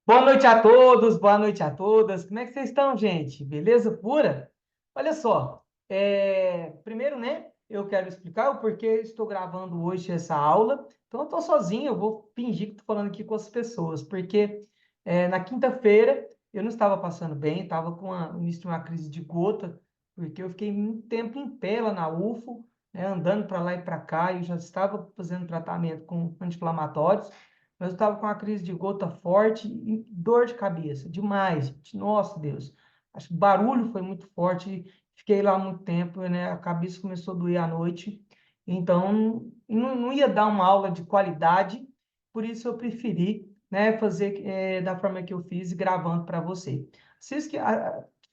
Boa noite a todos, boa noite a todas. Como é que vocês estão, gente? Beleza pura? Olha só, primeiro, né, eu quero explicar o porquê estou gravando hoje essa aula. Então, eu estou sozinho, eu vou fingir que estou falando aqui com as pessoas, porque na quinta-feira eu não estava passando bem, estava com no início de uma crise de gota, porque eu fiquei muito tempo em pé lá na UFO, né, andando para lá e para cá, e eu já estava fazendo tratamento com anti-inflamatórios. Mas eu estava com uma crise de gota forte e dor de cabeça, demais, gente. Nossa, Deus. Acho que o barulho foi muito forte, fiquei lá muito tempo, né? A cabeça começou a doer à noite. Então, não ia dar uma aula de qualidade, por isso eu preferi, né, fazer da forma que eu fiz, gravando para você.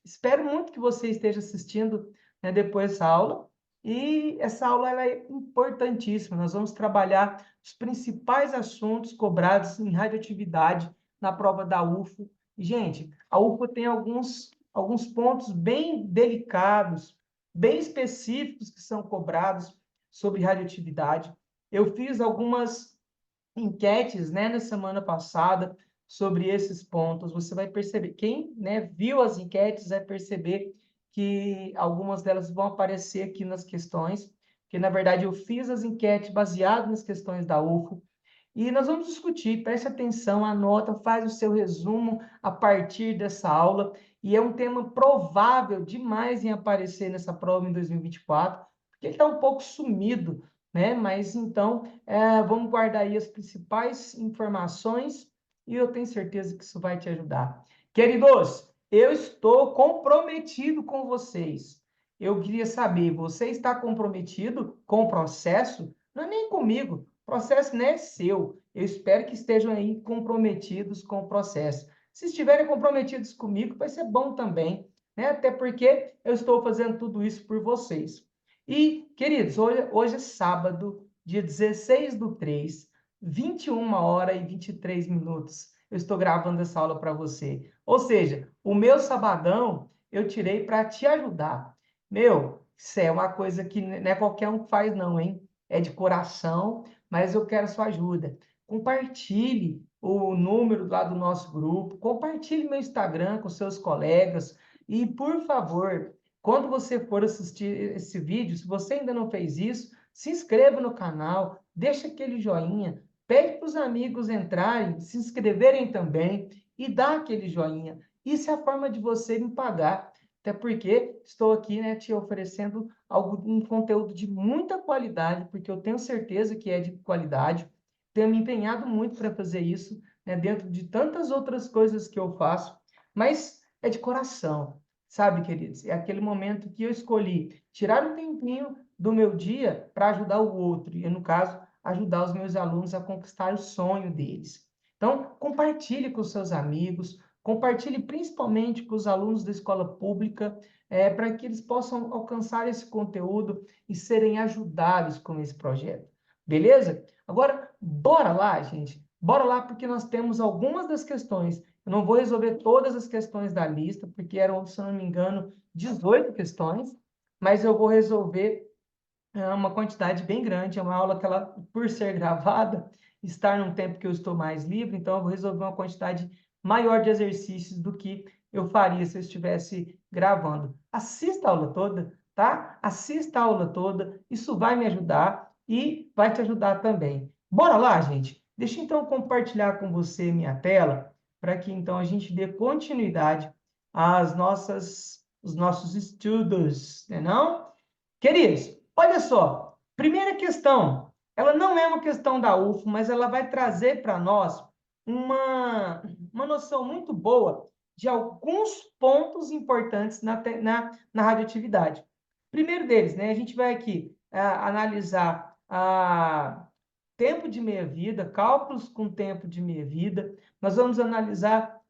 Espero muito que você esteja assistindo, né, depois dessa aula. E essa aula ela é importantíssima. Nós vamos trabalhar os principais assuntos cobrados em radioatividade na prova da UFO. E, gente, a UFO tem alguns pontos bem delicados, bem específicos que são cobrados sobre radioatividade. Eu fiz algumas enquetes, né, na semana passada sobre esses pontos. Você vai perceber, quem, né, viu as enquetes vai perceber que algumas delas vão aparecer aqui nas questões, que na verdade eu fiz as enquetes baseadas nas questões da UFO, e nós vamos discutir, preste atenção, anota, faz o seu resumo a partir dessa aula, e é um tema provável demais em aparecer nessa prova em 2024, porque ele está um pouco sumido, né? Mas então, vamos guardar aí as principais informações, e eu tenho certeza que isso vai te ajudar. Queridos, eu estou comprometido com vocês. Eu queria saber, você está comprometido com o processo? Não é nem comigo, o processo não é seu. Eu espero que estejam aí comprometidos com o processo. Se estiverem comprometidos comigo, vai ser bom também, né? Até porque eu estou fazendo tudo isso por vocês. E, queridos, hoje é sábado, dia 16 do 3, 21 horas e 23 minutos. Eu estou gravando essa aula para você. Ou seja, o meu sabadão eu tirei para te ajudar. Meu, isso é uma coisa que não é qualquer um que faz, não, hein? É de coração, mas eu quero sua ajuda. Compartilhe o número lá do nosso grupo, compartilhe meu Instagram com seus colegas e, por favor, quando você for assistir esse vídeo, se você ainda não fez isso, se inscreva no canal, deixa aquele joinha, pede para os amigos entrarem, se inscreverem também e dá aquele joinha. Isso é a forma de você me pagar. Até porque estou aqui, né, te oferecendo um conteúdo de muita qualidade, porque eu tenho certeza que é de qualidade. Tenho me empenhado muito para fazer isso, né, dentro de tantas outras coisas que eu faço, mas é de coração, sabe, queridos? É aquele momento que eu escolhi tirar um tempinho do meu dia para ajudar o outro, e no caso, ajudar os meus alunos a conquistar o sonho deles. Então, compartilhe com seus amigos, compartilhe principalmente com os alunos da escola pública, para que eles possam alcançar esse conteúdo e serem ajudados com esse projeto. Beleza? Agora, bora lá, gente. Bora lá, porque nós temos algumas das questões. Eu não vou resolver todas as questões da lista, porque eram, se não me engano, 18 questões, mas eu vou resolver uma quantidade bem grande. É uma aula que ela, por ser gravada, estar num tempo que eu estou mais livre, então eu vou resolver uma quantidade maior de exercícios do que eu faria se eu estivesse gravando. Assista a aula toda, tá? Assista a aula toda, isso vai me ajudar e vai te ajudar também. Bora lá, gente? Deixa então eu compartilhar com você minha tela, para que então a gente dê continuidade os nossos estudos, né não? Queridos, olha só, primeira questão, ela não é uma questão da UFO, mas ela vai trazer para nós uma noção muito boa de alguns pontos importantes na radioatividade. Primeiro deles, né, a gente vai aqui analisar tempo de meia-vida, cálculos com tempo de meia-vida. Nós vamos analisar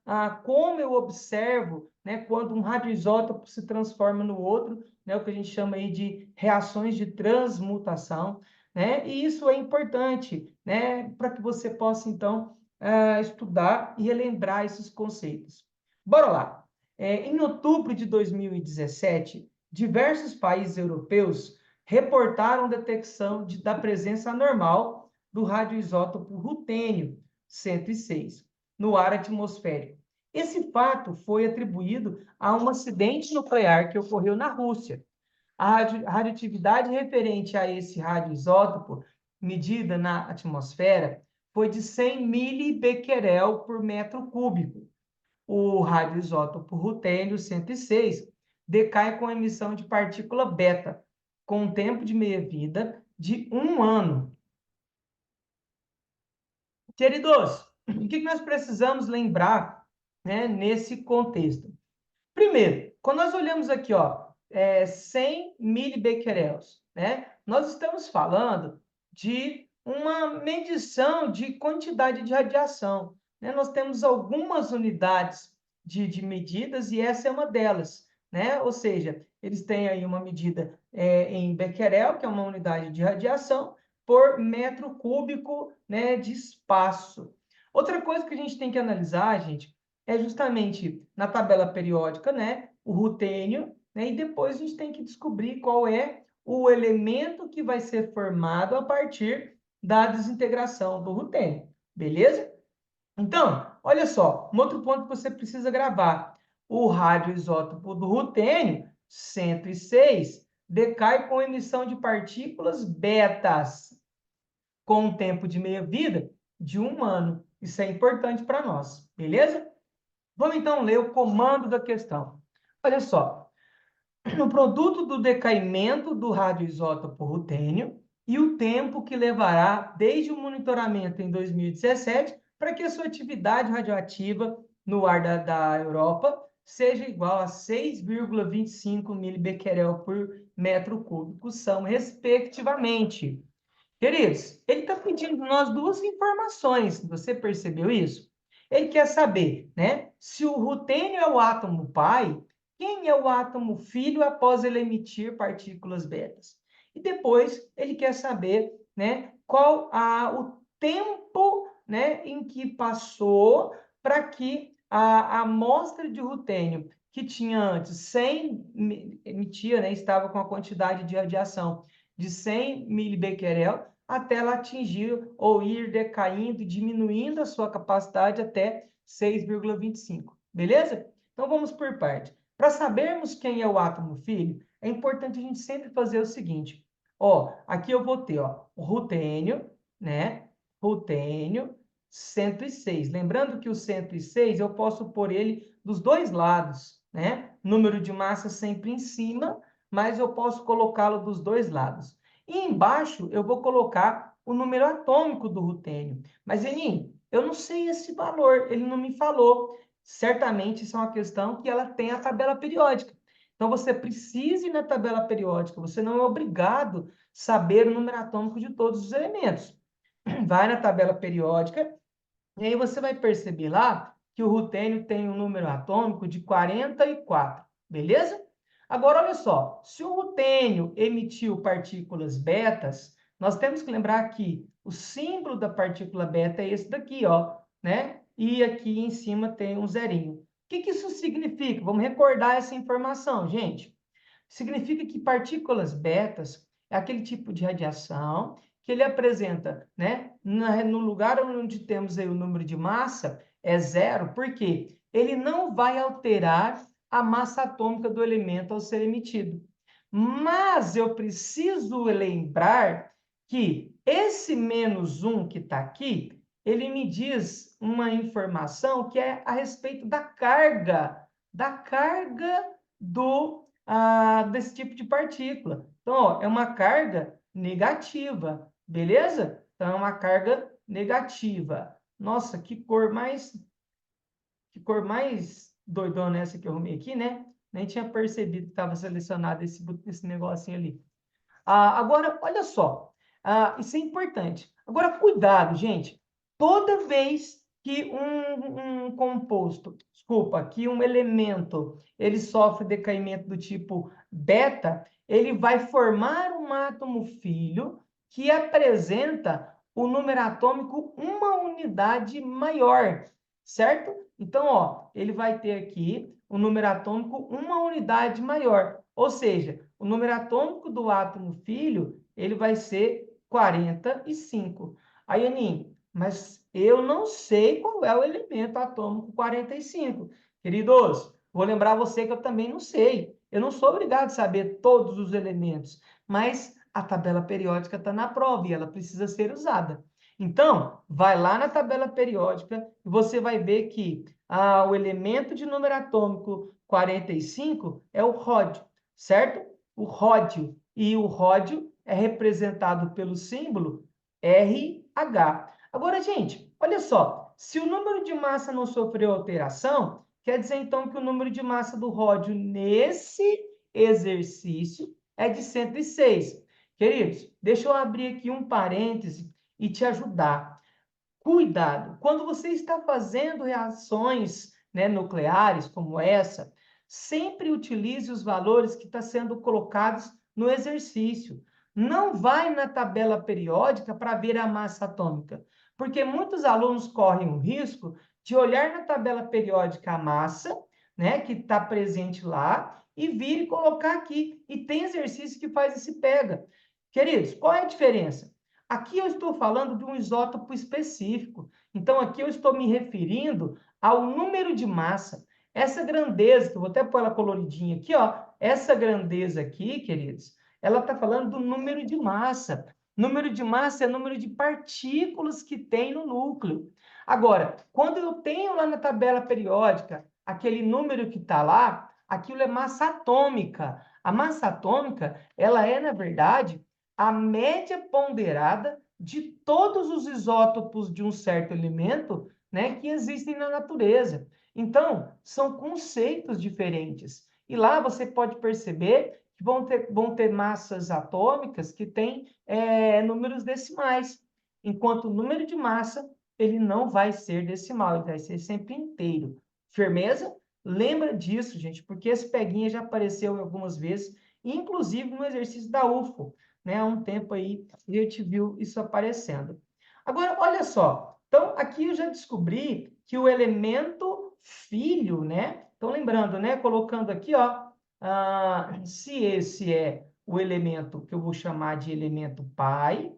como eu observo, né, quando um radioisótopo se transforma no outro, né, o que a gente chama aí de reações de transmutação, né? E isso é importante, né, para que você possa, então, estudar e relembrar esses conceitos. Bora lá. Em outubro de 2017, diversos países europeus reportaram detecção da presença anormal do radioisótopo rutênio 106. no ar atmosférico. Esse fato foi atribuído a um acidente nuclear que ocorreu na Rússia. A radioatividade referente a esse radioisótopo, medida na atmosfera, foi de 100 milibecquerel por metro cúbico. O radioisótopo rutênio-106 decai com a emissão de partícula beta, com um tempo de meia-vida de 1 ano. Queridos, o que nós precisamos lembrar, né, nesse contexto? Primeiro, quando nós olhamos aqui, 100 milibecquerels, né, nós estamos falando de uma medição de quantidade de radiação, né? Nós temos algumas unidades de medidas e essa é uma delas, né? Ou seja, eles têm aí uma medida em becquerel, que é uma unidade de radiação, por metro cúbico, né, de espaço. Outra coisa que a gente tem que analisar, gente, é justamente na tabela periódica, né, o rutênio, né, e depois a gente tem que descobrir qual é o elemento que vai ser formado a partir da desintegração do rutênio, beleza? Então, olha só, um outro ponto que você precisa gravar. O radioisótopo do rutênio, 106, decai com emissão de partículas betas, com um tempo de meia-vida de 1 ano. Isso é importante para nós, beleza? Vamos então ler o comando da questão. Olha só, o produto do decaimento do radioisótopo rutênio e o tempo que levará desde o monitoramento em 2017 para que a sua atividade radioativa no ar da Europa seja igual a 6,25 milibecquerel por metro cúbico, são respectivamente. Queridos, ele está pedindo de nós duas informações, você percebeu isso? Ele quer saber, né, se o rutênio é o átomo pai, quem é o átomo filho após ele emitir partículas betas? E depois ele quer saber, né, qual o tempo, né, em que passou para que a amostra de rutênio que tinha antes 100, emitia, né, estava com a quantidade de radiação de 100 milibecquerel, até ela atingir ou ir decaindo, diminuindo a sua capacidade até 6,25. Beleza? Então vamos por parte. Para sabermos quem é o átomo filho, é importante a gente sempre fazer o seguinte. Ó, aqui eu vou ter, o rutênio, né? Rutênio 106. Lembrando que o 106 eu posso pôr ele dos dois lados, né? Número de massa sempre em cima, mas eu posso colocá-lo dos dois lados. E embaixo eu vou colocar o número atômico do rutênio. Mas, Enin, eu não sei esse valor, ele não me falou. Certamente isso é uma questão que ela tem a tabela periódica. Então, você precisa ir na tabela periódica, você não é obrigado a saber o número atômico de todos os elementos. Vai na tabela periódica, e aí você vai perceber lá que o rutênio tem um número atômico de 44, beleza? Agora, olha só, se o rutênio emitiu partículas betas, nós temos que lembrar que o símbolo da partícula beta é esse daqui, ó, né? E aqui em cima tem um zerinho. O que isso significa? Vamos recordar essa informação, gente. Significa que partículas betas é aquele tipo de radiação que ele apresenta, né? No lugar onde temos aí o número de massa é zero, porque ele não vai alterar a massa atômica do elemento ao ser emitido. Mas eu preciso lembrar que esse -1 que está aqui, ele me diz uma informação que é a respeito da carga desse tipo de partícula. Então, ó, é uma carga negativa, beleza? Então, é uma carga negativa. Nossa, que cor mais doidona essa que eu arrumei aqui, né? Nem tinha percebido que estava selecionado esse negocinho ali. Agora, olha só, isso é importante. Agora, cuidado, gente. Toda vez que um composto, desculpa, que um elemento, ele sofre decaimento do tipo beta, ele vai formar um átomo filho que apresenta o número atômico uma unidade maior, certo? Então, ó, ele vai ter aqui o número atômico uma unidade maior, ou seja, o número atômico do átomo filho, ele vai ser 45. Aí, Aninho, mas eu não sei qual é o elemento atômico 45. Queridos, vou lembrar você que eu também não sei. Eu não sou obrigado a saber todos os elementos, mas a tabela periódica está na prova e ela precisa ser usada. Então, vai lá na tabela periódica e você vai ver que o elemento de número atômico 45 é o ródio, certo? O ródio. E o ródio é representado pelo símbolo RH. Agora, gente, olha só. Se o número de massa não sofreu alteração, quer dizer então que o número de massa do ródio nesse exercício é de 106. Queridos, deixa eu abrir aqui um parêntese e te ajudar. Cuidado, quando você está fazendo reações, né, nucleares como essa, sempre utilize os valores que estão sendo colocados no exercício. Não vai na tabela periódica para ver a massa atômica, porque muitos alunos correm o risco de olhar na tabela periódica a massa, né, que está presente lá, e vir e colocar aqui. E tem exercício que faz esse pega. Queridos, qual é a diferença? Aqui eu estou falando de um isótopo específico. Então, aqui eu estou me referindo ao número de massa. Essa grandeza, que eu vou até pôr ela coloridinha aqui, ó. Essa grandeza aqui, queridos, ela está falando do número de massa. Número de massa é número de partículas que tem no núcleo. Agora, quando eu tenho lá na tabela periódica aquele número que está lá, aquilo é massa atômica. A massa atômica, ela é, na verdade, a média ponderada de todos os isótopos de um certo elemento, né, que existem na natureza. Então, são conceitos diferentes. E lá você pode perceber que vão ter massas atômicas que têm números decimais, enquanto o número de massa ele não vai ser decimal, ele vai ser sempre inteiro. Firmeza? Lembra disso, gente, porque esse peguinha já apareceu algumas vezes, inclusive no exercício da UFO, né? Há um tempo aí a gente viu isso aparecendo. Agora, olha só. Então, aqui eu já descobri que o elemento filho, né? Então, lembrando, né? Colocando aqui, ó, se esse é o elemento que eu vou chamar de elemento pai,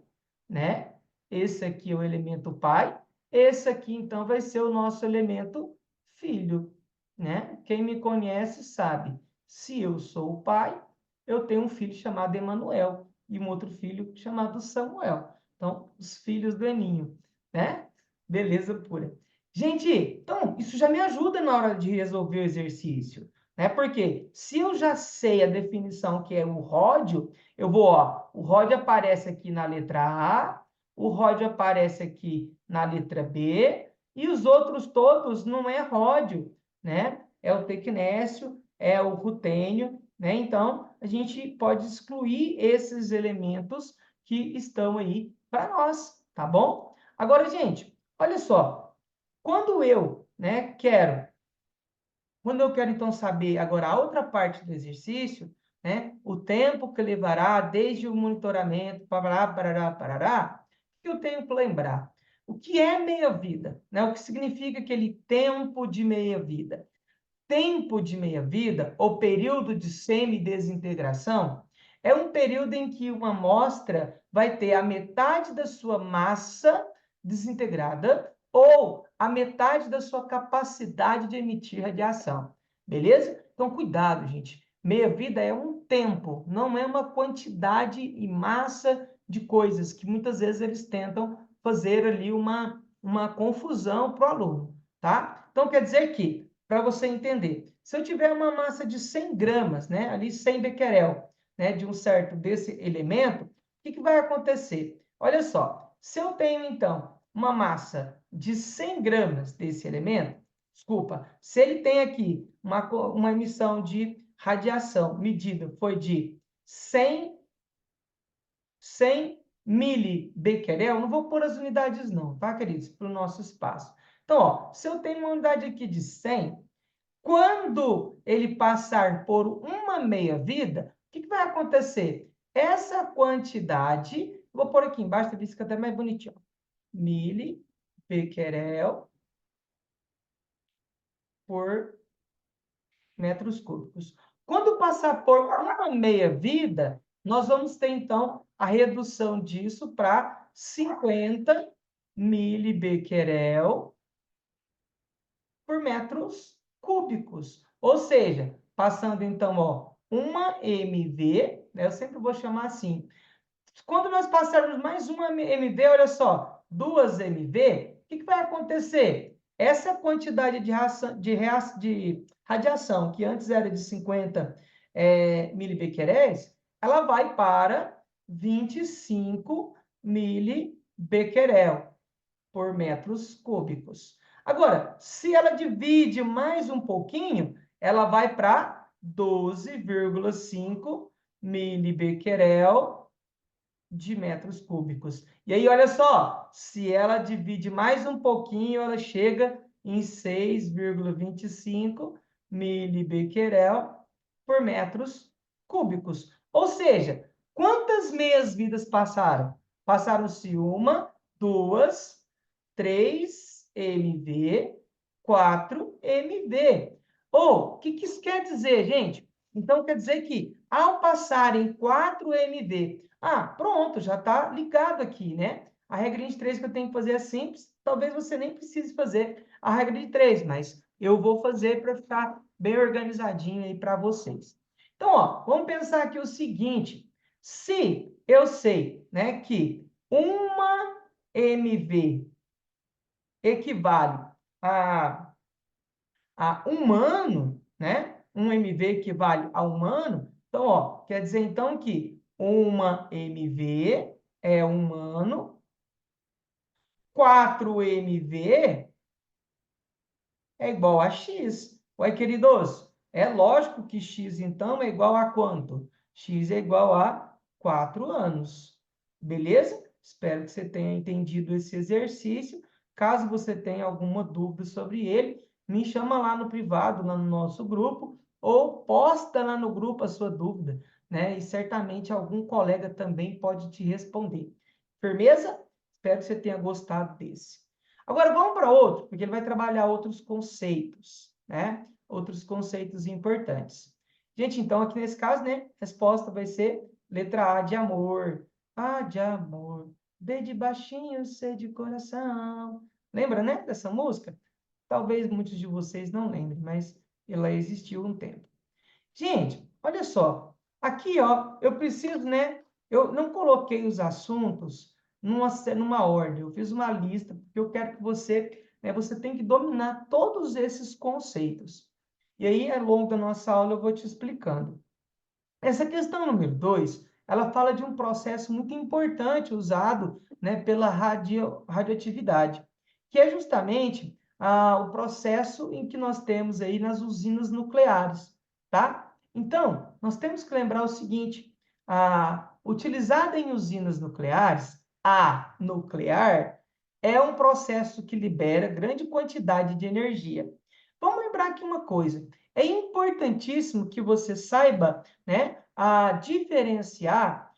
né? Esse aqui é o elemento pai. Esse aqui, então, vai ser o nosso elemento filho, né? Quem me conhece sabe. Se eu sou o pai, eu tenho um filho chamado Emanuel e um outro filho chamado Samuel. Então, os filhos do Eninho, né? Beleza pura. Gente, então, isso já me ajuda na hora de resolver o exercício, né? Porque se eu já sei a definição que é o ródio, eu vou, ó, o ródio aparece aqui na letra A, o ródio aparece aqui na letra B, e os outros todos não é ródio, né? É o tecnécio, é o rutênio, né? Então, a gente pode excluir esses elementos que estão aí para nós, tá bom? Agora, gente, olha só, quando eu, né, quando eu quero então saber agora a outra parte do exercício, né, o tempo que levará desde o monitoramento, parará, parará, parará, o que eu tenho que lembrar? O que é meia-vida, né? O que significa aquele tempo de meia-vida? Tempo de meia-vida, ou período de semidesintegração, é um período em que uma amostra vai ter a metade da sua massa desintegrada ou a metade da sua capacidade de emitir radiação. Beleza? Então, cuidado, gente. Meia-vida é um tempo, não é uma quantidade e massa de coisas que muitas vezes eles tentam fazer ali uma confusão para o aluno, tá? Então, quer dizer que para você entender. Se eu tiver uma massa de 100 gramas, né, ali 100 becquerel, né, de um certo desse elemento, o que vai acontecer? Olha só, se eu tenho, então, uma massa de 100 gramas desse elemento, desculpa, se ele tem aqui uma emissão de radiação medida foi de 100 milibecquerel, não vou pôr as unidades não, tá, queridos? Para o nosso espaço. Então, ó, se eu tenho uma unidade aqui de 100, quando ele passar por uma meia-vida, o que vai acontecer? Essa quantidade, vou pôr aqui embaixo, para ver se fica até mais bonitinho. Milibecquerel por metros cúbicos. Quando passar por uma meia-vida, nós vamos ter, então, a redução disso para 50 milibecquerel por metros cúbicos. Ou seja, passando então, ó, uma MV, né? Eu sempre vou chamar assim. Quando nós passarmos mais uma MV, olha só, 2 MV, o que vai acontecer? Essa quantidade de radiação, que antes era de 50 milibecqueréis, ela vai para 25 milibecquerel por metros cúbicos. Agora, se ela divide mais um pouquinho, ela vai para 12,5 milibecquerel de metros cúbicos. E aí, olha só, se ela divide mais um pouquinho, ela chega em 6,25 milibecquerel por metros cúbicos. Ou seja, quantas meias-vidas passaram? Passaram-se uma, duas, 3 MV, 4 MV. Ou, o que isso quer dizer, gente? Então, quer dizer que, ao passar em 4 MV, pronto, já está ligado aqui, né? A regra de 3 que eu tenho que fazer é simples, talvez você nem precise fazer a regra de 3, mas eu vou fazer para ficar bem organizadinho aí para vocês. Então, ó, vamos pensar aqui o seguinte, se eu sei, né, que uma MV equivale a um ano, né? Um MV equivale a um ano. Então, ó, quer dizer então que uma MV é um ano, 4 MV é igual a X. Ué, queridos, é lógico que X, então, é igual a quanto? X é igual a 4 anos. Beleza? Espero que você tenha entendido esse exercício. Caso você tenha alguma dúvida sobre ele, me chama lá no privado, lá no nosso grupo, ou posta lá no grupo a sua dúvida, né? E certamente algum colega também pode te responder. Firmeza? Espero que você tenha gostado desse. Agora vamos para outro, porque ele vai trabalhar outros conceitos, né? Outros conceitos importantes. Gente, então aqui nesse caso, né? A resposta vai ser letra A de amor. A de amor. B de baixinho, C de coração. Lembra, né? Dessa música? Talvez muitos de vocês não lembrem, mas ela existiu um tempo. Gente, olha só. Aqui, ó, eu preciso, né? Eu não coloquei os assuntos numa ordem. Eu fiz uma lista, porque eu quero que você, né, você tem que dominar todos esses conceitos. E aí, ao longo da nossa aula, eu vou te explicando. Essa questão número 2, ela fala de um processo muito importante usado, né, pela radioatividade, que é justamente o processo em que nós temos aí nas usinas nucleares, tá? Então, nós temos que lembrar o seguinte, utilizada em usinas nucleares, a nuclear é um processo que libera grande quantidade de energia. Vamos lembrar aqui uma coisa, é importantíssimo que você saiba, né, diferenciar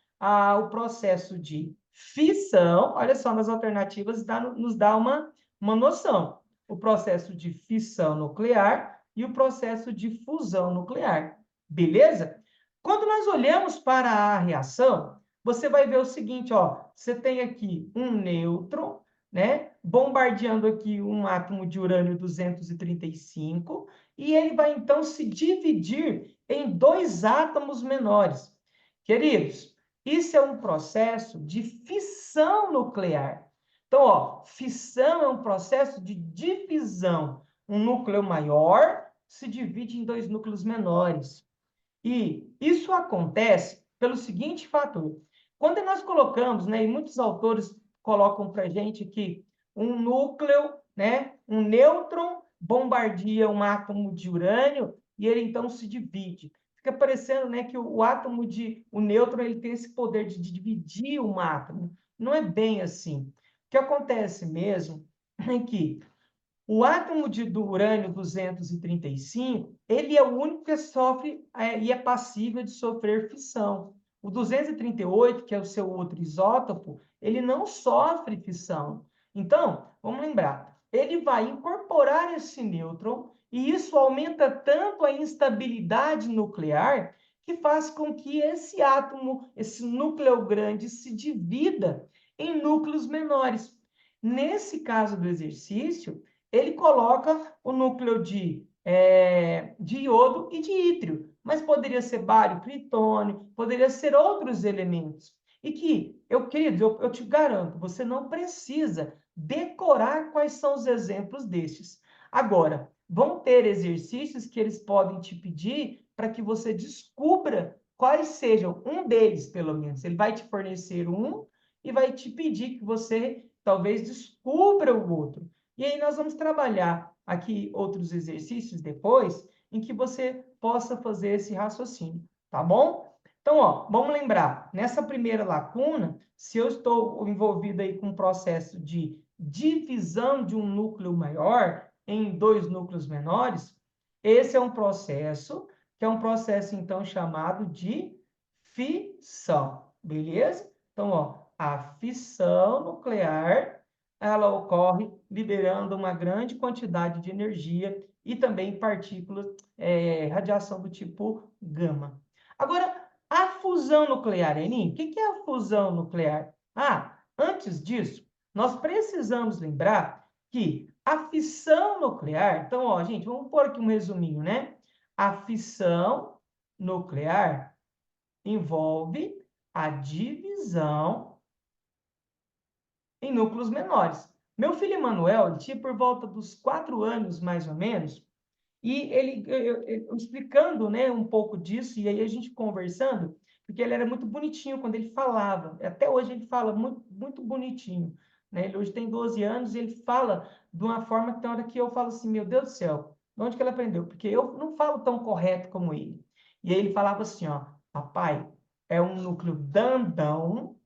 o processo de fissão, olha só, nas alternativas nos dá uma noção. O processo de fissão nuclear e o processo de fusão nuclear. Beleza? Quando nós olhamos para a reação, você vai ver o seguinte, ó, você tem aqui um nêutron, né, bombardeando aqui um átomo de urânio 235, e ele vai então se dividir em 2 átomos menores. Queridos, isso é um processo de fissão nuclear. Então, ó, fissão é um processo de divisão. Um núcleo maior se divide em 2 núcleos menores. E isso acontece pelo seguinte fator. Quando nós colocamos, né, e muitos autores colocam para a gente que um núcleo, né, um nêutron bombardeia um átomo de urânio e ele então se divide. Fica parecendo, né, que o nêutron, ele tem esse poder de dividir um átomo. Não é bem assim. O que acontece mesmo é que o átomo do urânio 235, ele é o único que sofre e é passível de sofrer fissão. O 238, que é o seu outro isótopo, ele não sofre fissão. Então, vamos lembrar, ele vai incorporar esse nêutron e isso aumenta tanto a instabilidade nuclear que faz com que esse átomo, esse núcleo grande, se divida em núcleos menores. Nesse caso do exercício, ele coloca o núcleo de iodo e de ítrio, mas poderia ser bário, plutônio, poderia ser outros elementos. E que, querido, eu te garanto, você não precisa decorar quais são os exemplos destes. Agora, vão ter exercícios que eles podem te pedir para que você descubra quais sejam, um deles, pelo menos. Ele vai te fornecer um e vai te pedir que você talvez descubra o outro. E aí nós vamos trabalhar aqui outros exercícios depois, em que você possa fazer esse raciocínio, tá bom? Então, ó, vamos lembrar, nessa primeira lacuna, se eu estou envolvido aí com um processo de divisão de um núcleo maior em dois núcleos menores, esse é um processo, que é um processo, então, chamado de fissão, beleza? Então, ó, a fissão nuclear, ela ocorre liberando uma grande quantidade de energia e também partículas, radiação do tipo gama. Agora, a fusão nuclear, Enin, o que é a fusão nuclear? Ah, antes disso, nós precisamos lembrar que a fissão nuclear, então, ó, gente, vamos pôr aqui um resuminho, né? A fissão nuclear envolve a divisão em núcleos menores. Meu filho Emanuel, ele tinha por volta dos 4 anos, mais ou menos, e eu explicando, né, um pouco disso, e aí a gente conversando, porque ele era muito bonitinho quando ele falava. Até hoje ele fala muito, muito bonitinho. Né? Ele hoje tem 12 anos e ele fala de uma forma que tem hora que eu falo assim, meu Deus do céu, de onde que ele aprendeu? Porque eu não falo tão correto como ele. E aí ele falava assim, ó, papai, é um núcleo dandão,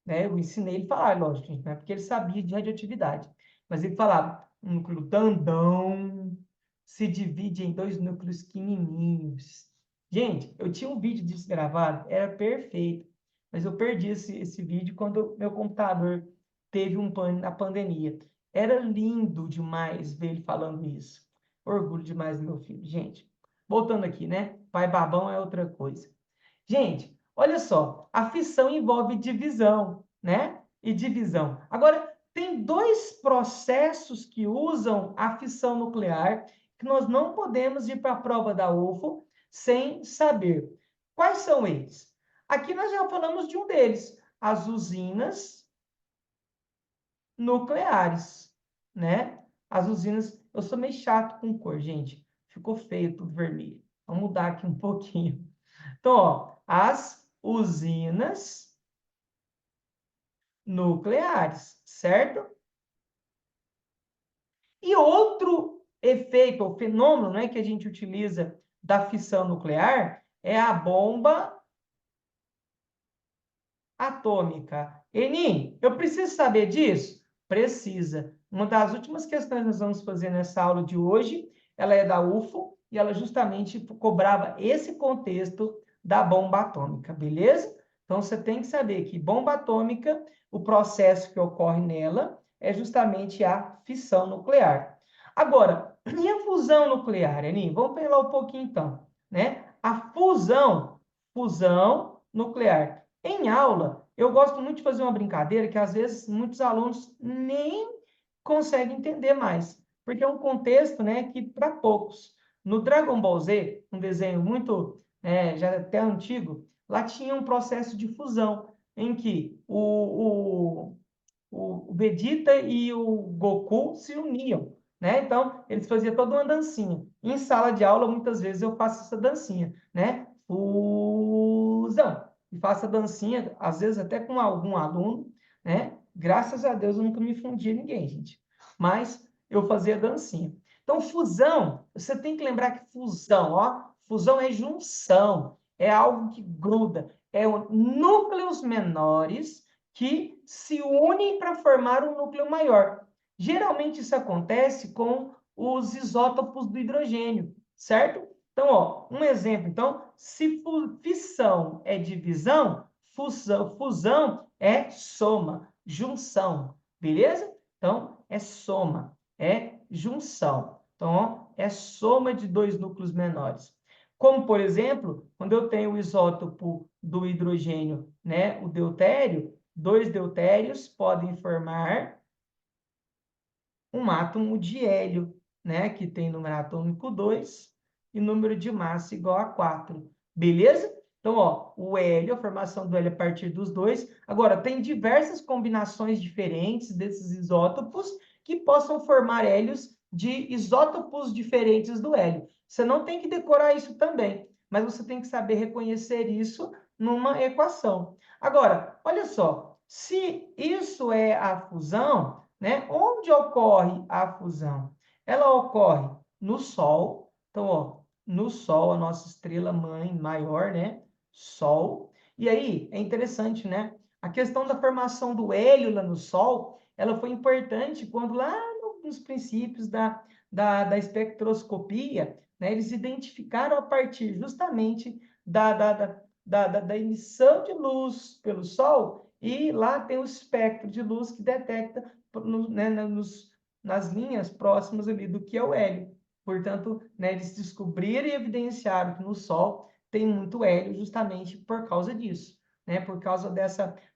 né? Eu ensinei ele a falar, lógico, gente, não é porque ele sabia de radioatividade, mas ele falava, um núcleo dandão se divide em dois núcleos pequenininhos. Gente, eu tinha um vídeo disso gravado, era perfeito, mas eu perdi esse vídeo quando meu computador teve um pane na pandemia. Era lindo demais ver ele falando isso. Orgulho demais do meu filho. Gente, voltando aqui, né? Pai babão é outra coisa. Gente, olha só, a fissão envolve divisão, né? E divisão. Agora, tem dois processos que usam a fissão nuclear que nós não podemos ir para a prova da UFO sem saber. Quais são eles? Aqui nós já falamos de um deles, as usinas nucleares, né? As usinas, eu sou meio chato com cor, gente. Ficou feio tudo vermelho. Vamos mudar aqui um pouquinho. Então, ó, as usinas nucleares, certo? E outro efeito ou fenômeno, né, que a gente utiliza da fissão nuclear é a bomba atômica. Enim, eu preciso saber disso? Precisa. Uma das últimas questões que nós vamos fazer nessa aula de hoje, ela é da UFO e ela justamente cobrava esse contexto da bomba atômica, beleza? Então, você tem que saber que bomba atômica, o processo que ocorre nela é justamente a fissão nuclear. Agora, e a fusão nuclear, Enim? Vamos pegar um pouquinho então, né? A fusão nuclear. Em aula, eu gosto muito de fazer uma brincadeira que às vezes muitos alunos nem conseguem entender mais, porque é um contexto, né, que para poucos. No Dragon Ball Z, um desenho muito, já até antigo, lá tinha um processo de fusão, em que o Vegeta e o Goku se uniam, né? Então, eles faziam toda uma dancinha. Em sala de aula, muitas vezes eu faço essa dancinha, né? Fusão. E faço a dancinha, às vezes até com algum aluno, né? Graças a Deus eu nunca me fundia ninguém, gente. Mas eu fazia dancinha. Então, fusão, você tem que lembrar que fusão, ó, fusão é junção, é algo que gruda, núcleos menores que se unem para formar um núcleo maior. Geralmente isso acontece com os isótopos do hidrogênio, certo? Então, ó, um exemplo. Então, se fissão é divisão, fusão é soma, junção, beleza? Então, é soma, é junção. Então, ó, é soma de dois núcleos menores. Como, por exemplo, quando eu tenho o isótopo do hidrogênio, né, o deutério, dois deutérios podem formar um átomo de hélio, né? Que tem número atômico 2 e número de massa igual a 4. Beleza? Então, ó, o hélio, a formação do hélio a partir dos dois. Agora, tem diversas combinações diferentes desses isótopos que possam formar hélios de isótopos diferentes do hélio. Você não tem que decorar isso também, mas você tem que saber reconhecer isso numa equação. Agora, olha só, se isso é a fusão, né? Onde ocorre a fusão? Ela ocorre no Sol. Então, ó, no Sol, a nossa estrela mãe maior, né? Sol. E aí, é interessante, né? A questão da formação do hélio lá no Sol, ela foi importante quando lá nos princípios da espectroscopia, né, eles identificaram a partir justamente da emissão de luz pelo Sol, e lá tem o espectro de luz que detecta né, nas linhas próximas ali do que é o hélio. Portanto, né, eles descobriram e evidenciaram que no Sol tem muito hélio justamente por causa disso, né? Por causa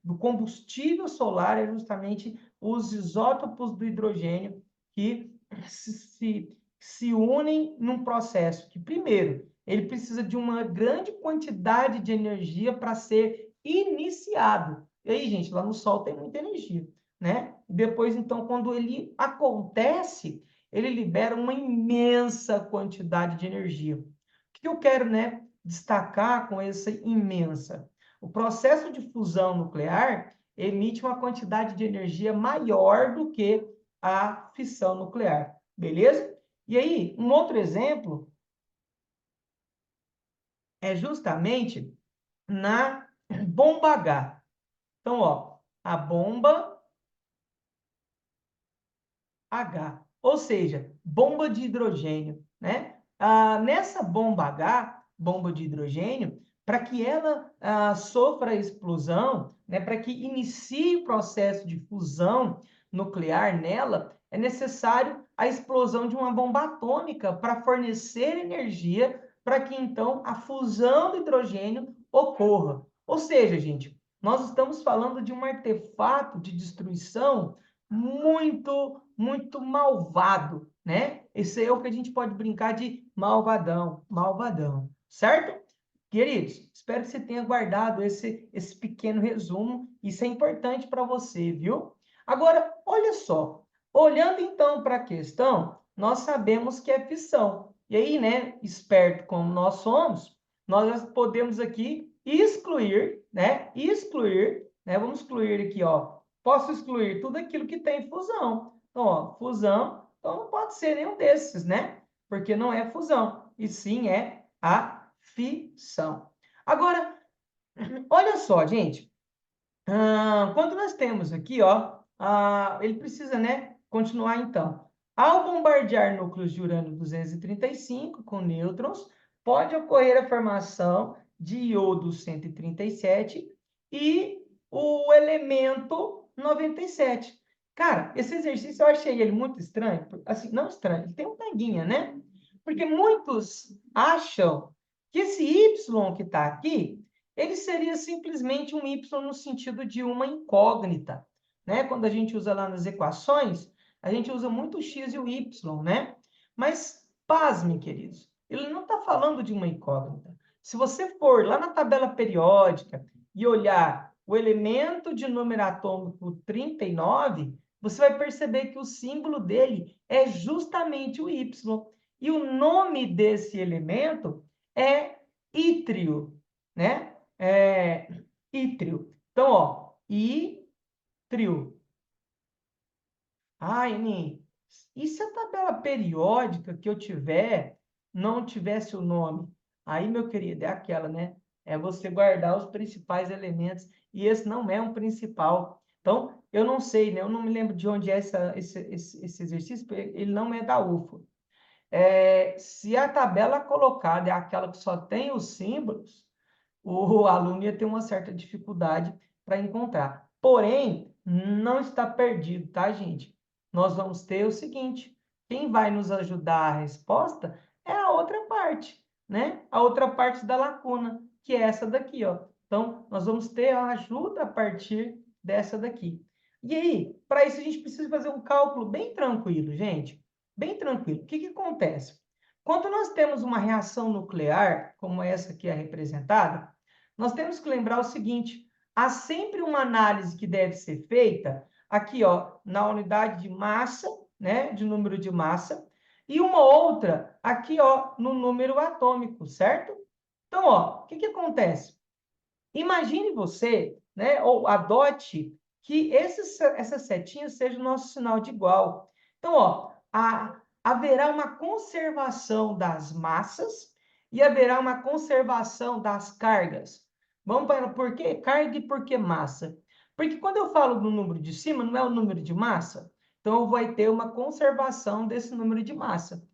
do combustível solar, é justamente os isótopos do hidrogênio que se unem num processo que, primeiro, ele precisa de uma grande quantidade de energia para ser iniciado. E aí, gente, lá no Sol tem muita energia, né? Depois, então, quando ele acontece, ele libera uma imensa quantidade de energia. O que eu quero, né, destacar com essa imensa? O processo de fusão nuclear emite uma quantidade de energia maior do que a fissão nuclear, beleza? E aí, um outro exemplo é justamente na bomba H. Então, ó, a bomba H, ou seja, bomba de hidrogênio, né? Nessa bomba H, bomba de hidrogênio, para que ela sofra a explosão, né, para que inicie o processo de fusão nuclear nela, é necessário a explosão de uma bomba atômica para fornecer energia para que então a fusão do hidrogênio ocorra. Ou seja, gente, nós estamos falando de um artefato de destruição muito malvado, né? Esse é o que a gente pode brincar de malvadão, malvadão, certo? Queridos, espero que você tenha guardado esse pequeno resumo. Isso é importante para você, viu? Agora, olha só. Olhando então para a questão, nós sabemos que é fissão. E aí, né, esperto como nós somos, nós podemos aqui excluir, né? Excluir, né? Vamos excluir aqui, ó. Posso excluir tudo aquilo que tem fusão. Então, ó, fusão, então não pode ser nenhum desses, né? Porque não é fusão, e sim é a fissão. Agora, olha só, gente. Quando nós temos aqui, ó, ele precisa, né, continuar então. Ao bombardear núcleos de urânio 235 com nêutrons, pode ocorrer a formação de iodo 137 e o elemento 97. Cara, esse exercício eu achei ele muito estranho, assim, não estranho, ele tem um tanguinha, né? Porque muitos acham que esse Y que está aqui ele seria simplesmente um y no sentido de uma incógnita, né? Quando a gente usa lá nas equações, a gente usa muito o x e o y, né? Mas, pasmem, queridos, ele não está falando de uma incógnita. Se você for lá na tabela periódica e olhar o elemento de número atômico 39, você vai perceber que o símbolo dele é justamente o y. E o nome desse elemento é ítrio, né? Ítrio. Então, ó, ítrio. Ai, Anin, e se a tabela periódica que eu tiver não tivesse o nome? Aí, meu querido, é aquela, né? É você guardar os principais elementos, e esse não é um principal. Então, eu não sei, né? Eu não me lembro de onde é esse exercício, porque ele não é da UFO. Se a tabela colocada é aquela que só tem os símbolos, o aluno ia ter uma certa dificuldade para encontrar. Porém, não está perdido, tá, gente? Nós vamos ter o seguinte: quem vai nos ajudar a resposta é a outra parte, né? A outra parte da lacuna, que é essa daqui, ó. Então, nós vamos ter a ajuda a partir dessa daqui. E aí, para isso a gente precisa fazer um cálculo bem tranquilo, gente. Bem tranquilo. O que que acontece? Quando nós temos uma reação nuclear, como essa que é representada, nós temos que lembrar o seguinte: há sempre uma análise que deve ser feita aqui, ó, na unidade de massa, né, de número de massa, e uma outra aqui, ó, no número atômico, certo? Então, ó, o que que acontece? Imagine você, né, ou adote que essa setinha seja o nosso sinal de igual. Então, ó, haverá uma conservação das massas e haverá uma conservação das cargas. Vamos para por que carga e por que massa? Porque quando eu falo do número de cima, não é o número de massa, então vai ter uma conservação desse número de massa.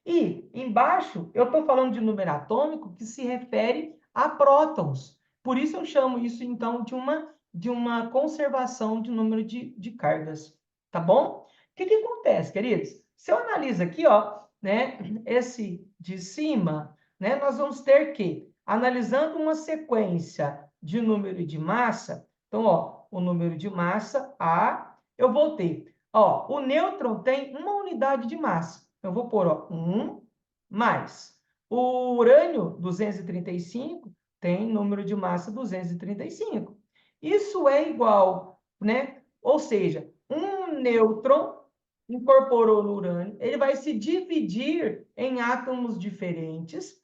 E embaixo eu estou falando de número atômico que se refere a prótons. Por isso eu chamo isso, então, de uma conservação de número de cargas, tá bom? O que que acontece, queridos? Se eu analiso aqui, ó, né, esse de cima, né, nós vamos ter que, analisando uma sequência de número de massa, então, ó, o número de massa, A, eu vou ter, ó, o nêutron tem uma unidade de massa. Eu vou pôr, ó, 1 mais. O urânio, 235, tem número de massa 235. Isso é igual, né? Ou seja, um nêutron incorporou no urânio, ele vai se dividir em átomos diferentes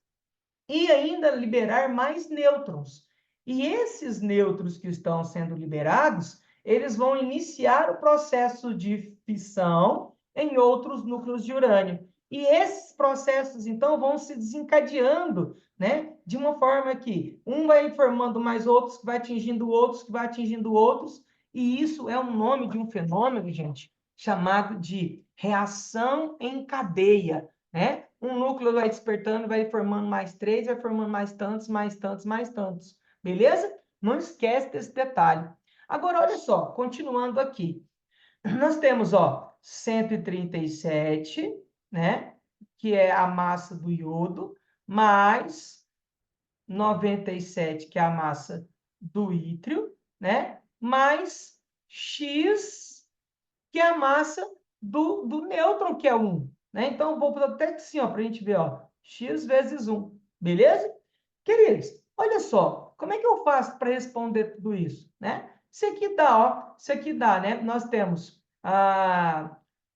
e ainda liberar mais nêutrons. E esses nêutrons que estão sendo liberados, eles vão iniciar o processo de fissão em outros núcleos de urânio. E esses processos, então, vão se desencadeando, né? De uma forma que um vai formando mais outros, que vai atingindo outros, que vai atingindo outros. E isso é um nome de um fenômeno, gente, chamado de reação em cadeia, né? Um núcleo vai despertando, vai formando mais três, vai formando mais tantos, mais tantos, mais tantos. Beleza? Não esquece desse detalhe. Agora, olha só, continuando aqui. Nós temos, ó, 137, né? Que é a massa do iodo, mais 97, que é a massa do ítrio, né? Mais X, que é a massa do nêutron, que é 1. Né? Então, vou fazer até assim, para a gente ver, ó, x vezes 1. Beleza? Queridos, olha só, como é que eu faço para responder tudo isso? Né? Isso aqui dá, ó, isso aqui dá, né? Nós temos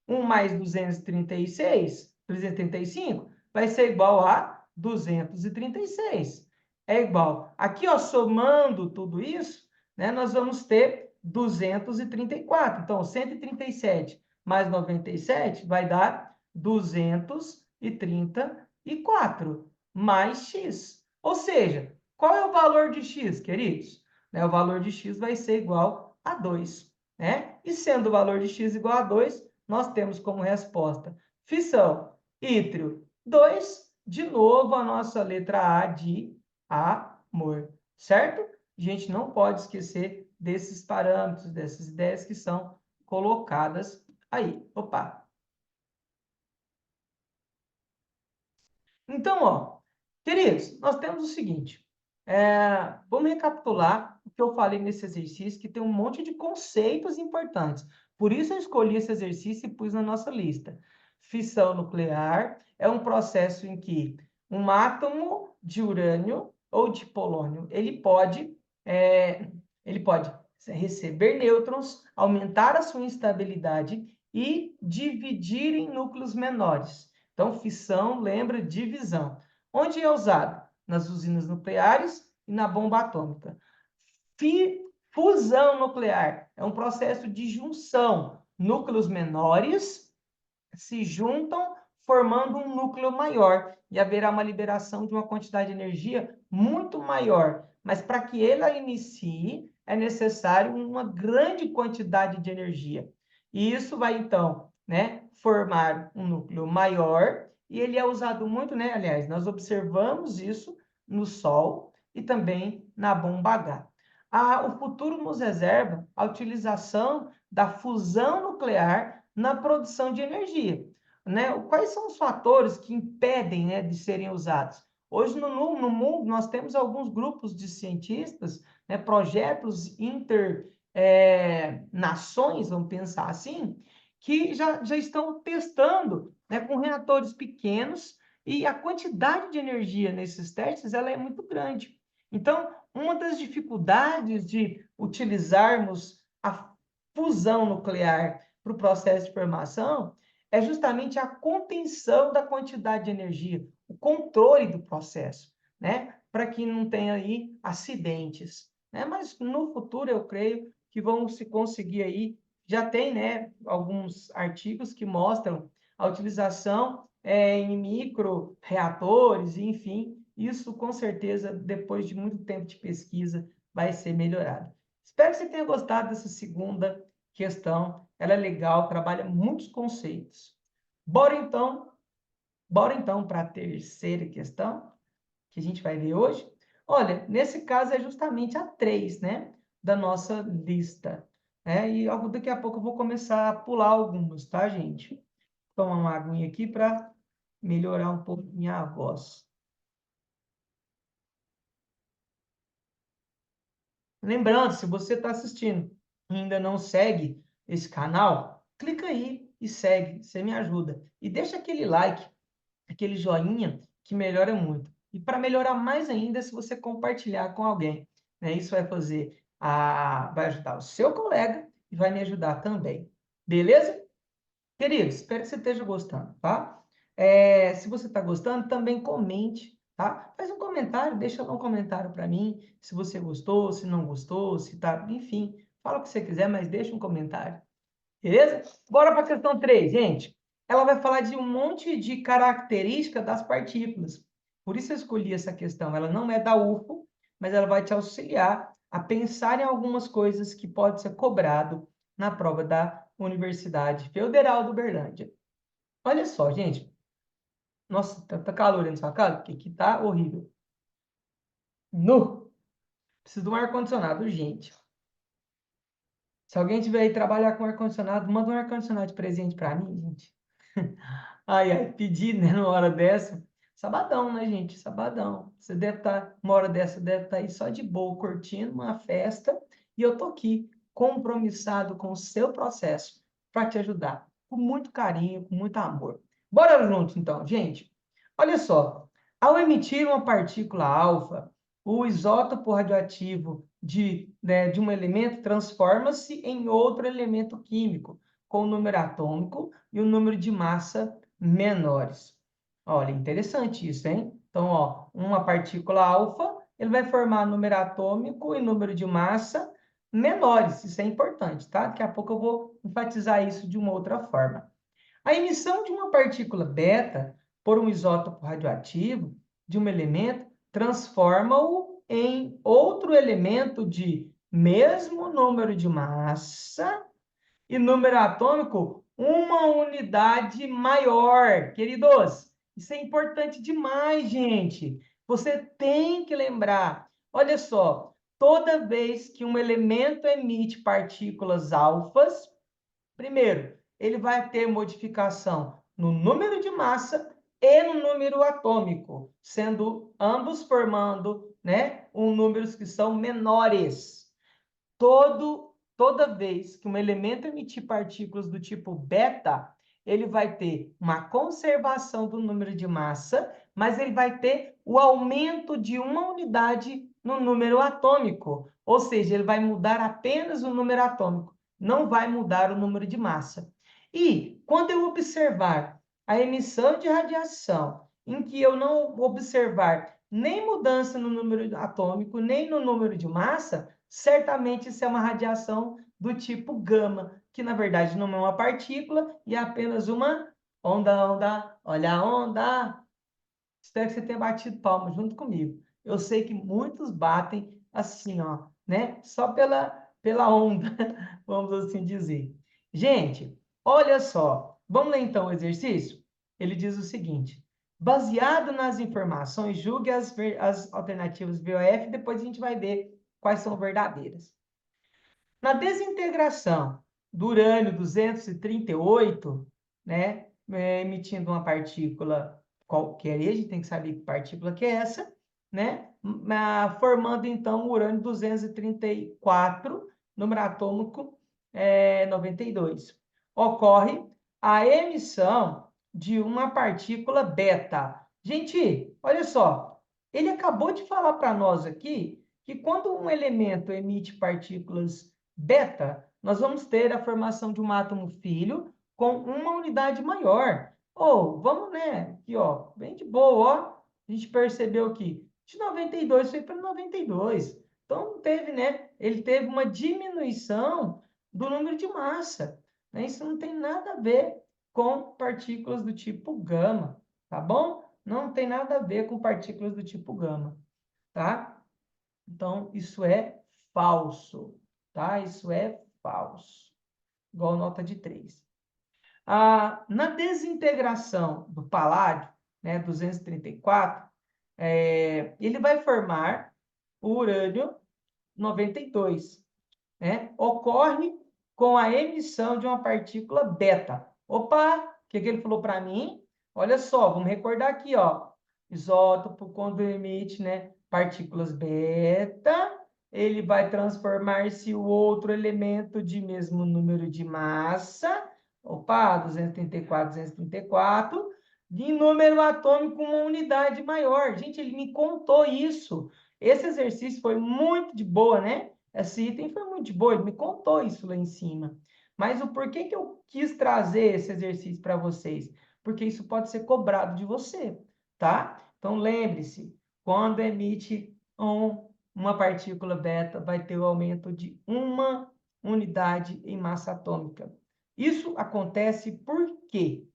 1 mais 235, vai ser igual a 236. É igual. Aqui, ó, somando tudo isso, né, nós vamos ter 234. Então, 137 mais 97 vai dar 234 mais x. Ou seja, qual é o valor de x, queridos? Né, o valor de x vai ser igual a 2. Né? E sendo o valor de x igual a 2, nós temos como resposta fissão, ítrio, 2. De novo, a nossa letra A de amor. Certo? A gente não pode esquecer desses parâmetros, dessas ideias que são colocadas aí. Opa! Então, ó, queridos, nós temos o seguinte. Vamos recapitular o que eu falei nesse exercício, que tem um monte de conceitos importantes. Por isso eu escolhi esse exercício e pus na nossa lista. Fissão nuclear é um processo em que um átomo de urânio ou de polônio, ele pode receber nêutrons, aumentar a sua instabilidade e dividir em núcleos menores. Então, fissão lembra divisão. Onde é usado? Nas usinas nucleares e na bomba atômica. Fusão nuclear é um processo de junção. Núcleos menores se juntam formando um núcleo maior e haverá uma liberação de uma quantidade de energia muito maior. Mas para que ela inicie, é necessário uma grande quantidade de energia. E isso vai, então, né, formar um núcleo maior e ele é usado muito, né? Aliás, nós observamos isso no Sol e também na bomba H. O futuro nos reserva a utilização da fusão nuclear na produção de energia. Né? Quais são os fatores que impedem, né, de serem usados? Hoje, no mundo, nós temos alguns grupos de cientistas, né, projetos nações, vamos pensar assim, que já estão testando, né, com reatores pequenos e a quantidade de energia nesses testes ela é muito grande. Então, uma das dificuldades de utilizarmos a fusão nuclear para o processo de formação é justamente a contenção da quantidade de energia, o controle do processo, né? Para que não tenha aí acidentes, né? Mas no futuro eu creio que vão se conseguir aí, já tem, né, alguns artigos que mostram a utilização em micro reatores, enfim, isso com certeza depois de muito tempo de pesquisa vai ser melhorado. Espero que você tenha gostado dessa segunda questão, ela é legal, trabalha muitos conceitos. Bora então para a terceira questão que a gente vai ver hoje. Olha, nesse caso é justamente a 3, né, da nossa lista. E daqui a pouco eu vou começar a pular algumas, tá, gente? Tomar uma aguinha aqui para melhorar um pouco minha voz. Lembrando, se você está assistindo e ainda não segue esse canal, clica aí e segue, você me ajuda. E deixa aquele like, aquele joinha, que melhora muito. E para melhorar mais ainda, se você compartilhar com alguém, né? Isso vai ajudar o seu colega e vai me ajudar também. Beleza? Queridos, espero que você esteja gostando, tá? Se você está gostando, também comente, tá? Faz um comentário, deixa lá um comentário para mim, se você gostou, se não gostou, se tá, enfim, fala o que você quiser, mas deixa um comentário. Beleza? Bora para a questão 3, gente. Ela vai falar de um monte de características das partículas. Por isso eu escolhi essa questão. Ela não é da UFO, mas ela vai te auxiliar a pensar em algumas coisas que pode ser cobrado na prova da Universidade Federal do Uberlândia. Olha só, gente. Nossa, tá calor aí na sua casa? Porque aqui tá horrível. No, preciso de um ar-condicionado, urgente. Se alguém tiver aí trabalhar com ar-condicionado, manda um ar-condicionado de presente para mim, gente. Ai, ai, pedir, né, numa hora dessa. Sabadão, né, gente? Sabadão. Você deve estar, uma hora dessa, deve estar aí só de boa, curtindo uma festa. E eu tô aqui, compromissado com o seu processo, para te ajudar. Com muito carinho, com muito amor. Bora juntos, então, gente. Olha só. Ao emitir uma partícula alfa, o isótopo radioativo de um elemento transforma-se em outro elemento químico, com o número atômico e o número de massa menores. Olha, interessante isso, hein? Então, ó, uma partícula alfa, ele vai formar número atômico e número de massa menores. Isso é importante, tá? Daqui a pouco eu vou enfatizar isso de uma outra forma. A emissão de uma partícula beta por um isótopo radioativo de um elemento transforma-o em outro elemento de mesmo número de massa e número atômico uma unidade maior. Queridos, isso é importante demais, gente. Você tem que lembrar. Olha só, toda vez que um elemento emite partículas alfas, primeiro, ele vai ter modificação no número de massa e no número atômico, sendo ambos formando, né, números que são menores. Toda vez que um elemento emitir partículas do tipo beta, ele vai ter uma conservação do número de massa, mas ele vai ter o aumento de uma unidade no número atômico. Ou seja, ele vai mudar apenas o número atômico, não vai mudar o número de massa. E quando eu observar a emissão de radiação, em que eu não observar nem mudança no número atômico, nem no número de massa, certamente isso é uma radiação do tipo gama, que na verdade não é uma partícula e é apenas uma onda. Olha a onda. Espero que você tenha batido palma junto comigo. Eu sei que muitos batem assim, ó, né? Só pela onda, vamos assim dizer. Gente, olha só. Vamos ler então o exercício? Ele diz o seguinte: baseado nas informações, julgue as alternativas VOF, depois a gente vai ver quais são verdadeiras. Na desintegração do urânio 238, né, emitindo uma partícula qualquer, a gente tem que saber que partícula que é essa, né, formando então o urânio 234, número atômico é 92. Ocorre a emissão de uma partícula beta. Gente, olha só, ele acabou de falar para nós aqui que quando um elemento emite partículas beta, nós vamos ter a formação de um átomo filho com uma unidade maior. Ou, vamos, né? Aqui, ó, bem de boa, ó. A gente percebeu que de 92 foi para 92. Então, teve, né? Ele teve uma diminuição do número de massa, né? Isso não tem nada a ver com partículas do tipo gama, tá bom? Não tem nada a ver com partículas do tipo gama, tá? Então, isso é falso, tá? Isso é falso. Igual nota de 3. Na desintegração do paládio, né, 234, ele vai formar o urânio 92, né? Ocorre com a emissão de uma partícula beta. Opa, o que ele falou para mim? Olha só, vamos recordar aqui, ó. Isótopo, quando emite, né, partículas beta, ele vai transformar-se o outro elemento de mesmo número de massa, opa, 234, 234, de número atômico uma unidade maior. Gente, ele me contou isso. Esse exercício foi muito de boa, né? Esse item foi muito de boa, ele me contou isso lá em cima. Mas o porquê que eu quis trazer esse exercício para vocês? Porque isso pode ser cobrado de você, tá? Então, lembre-se, quando emite uma partícula beta, vai ter o aumento de uma unidade em massa atômica. Isso acontece por quê?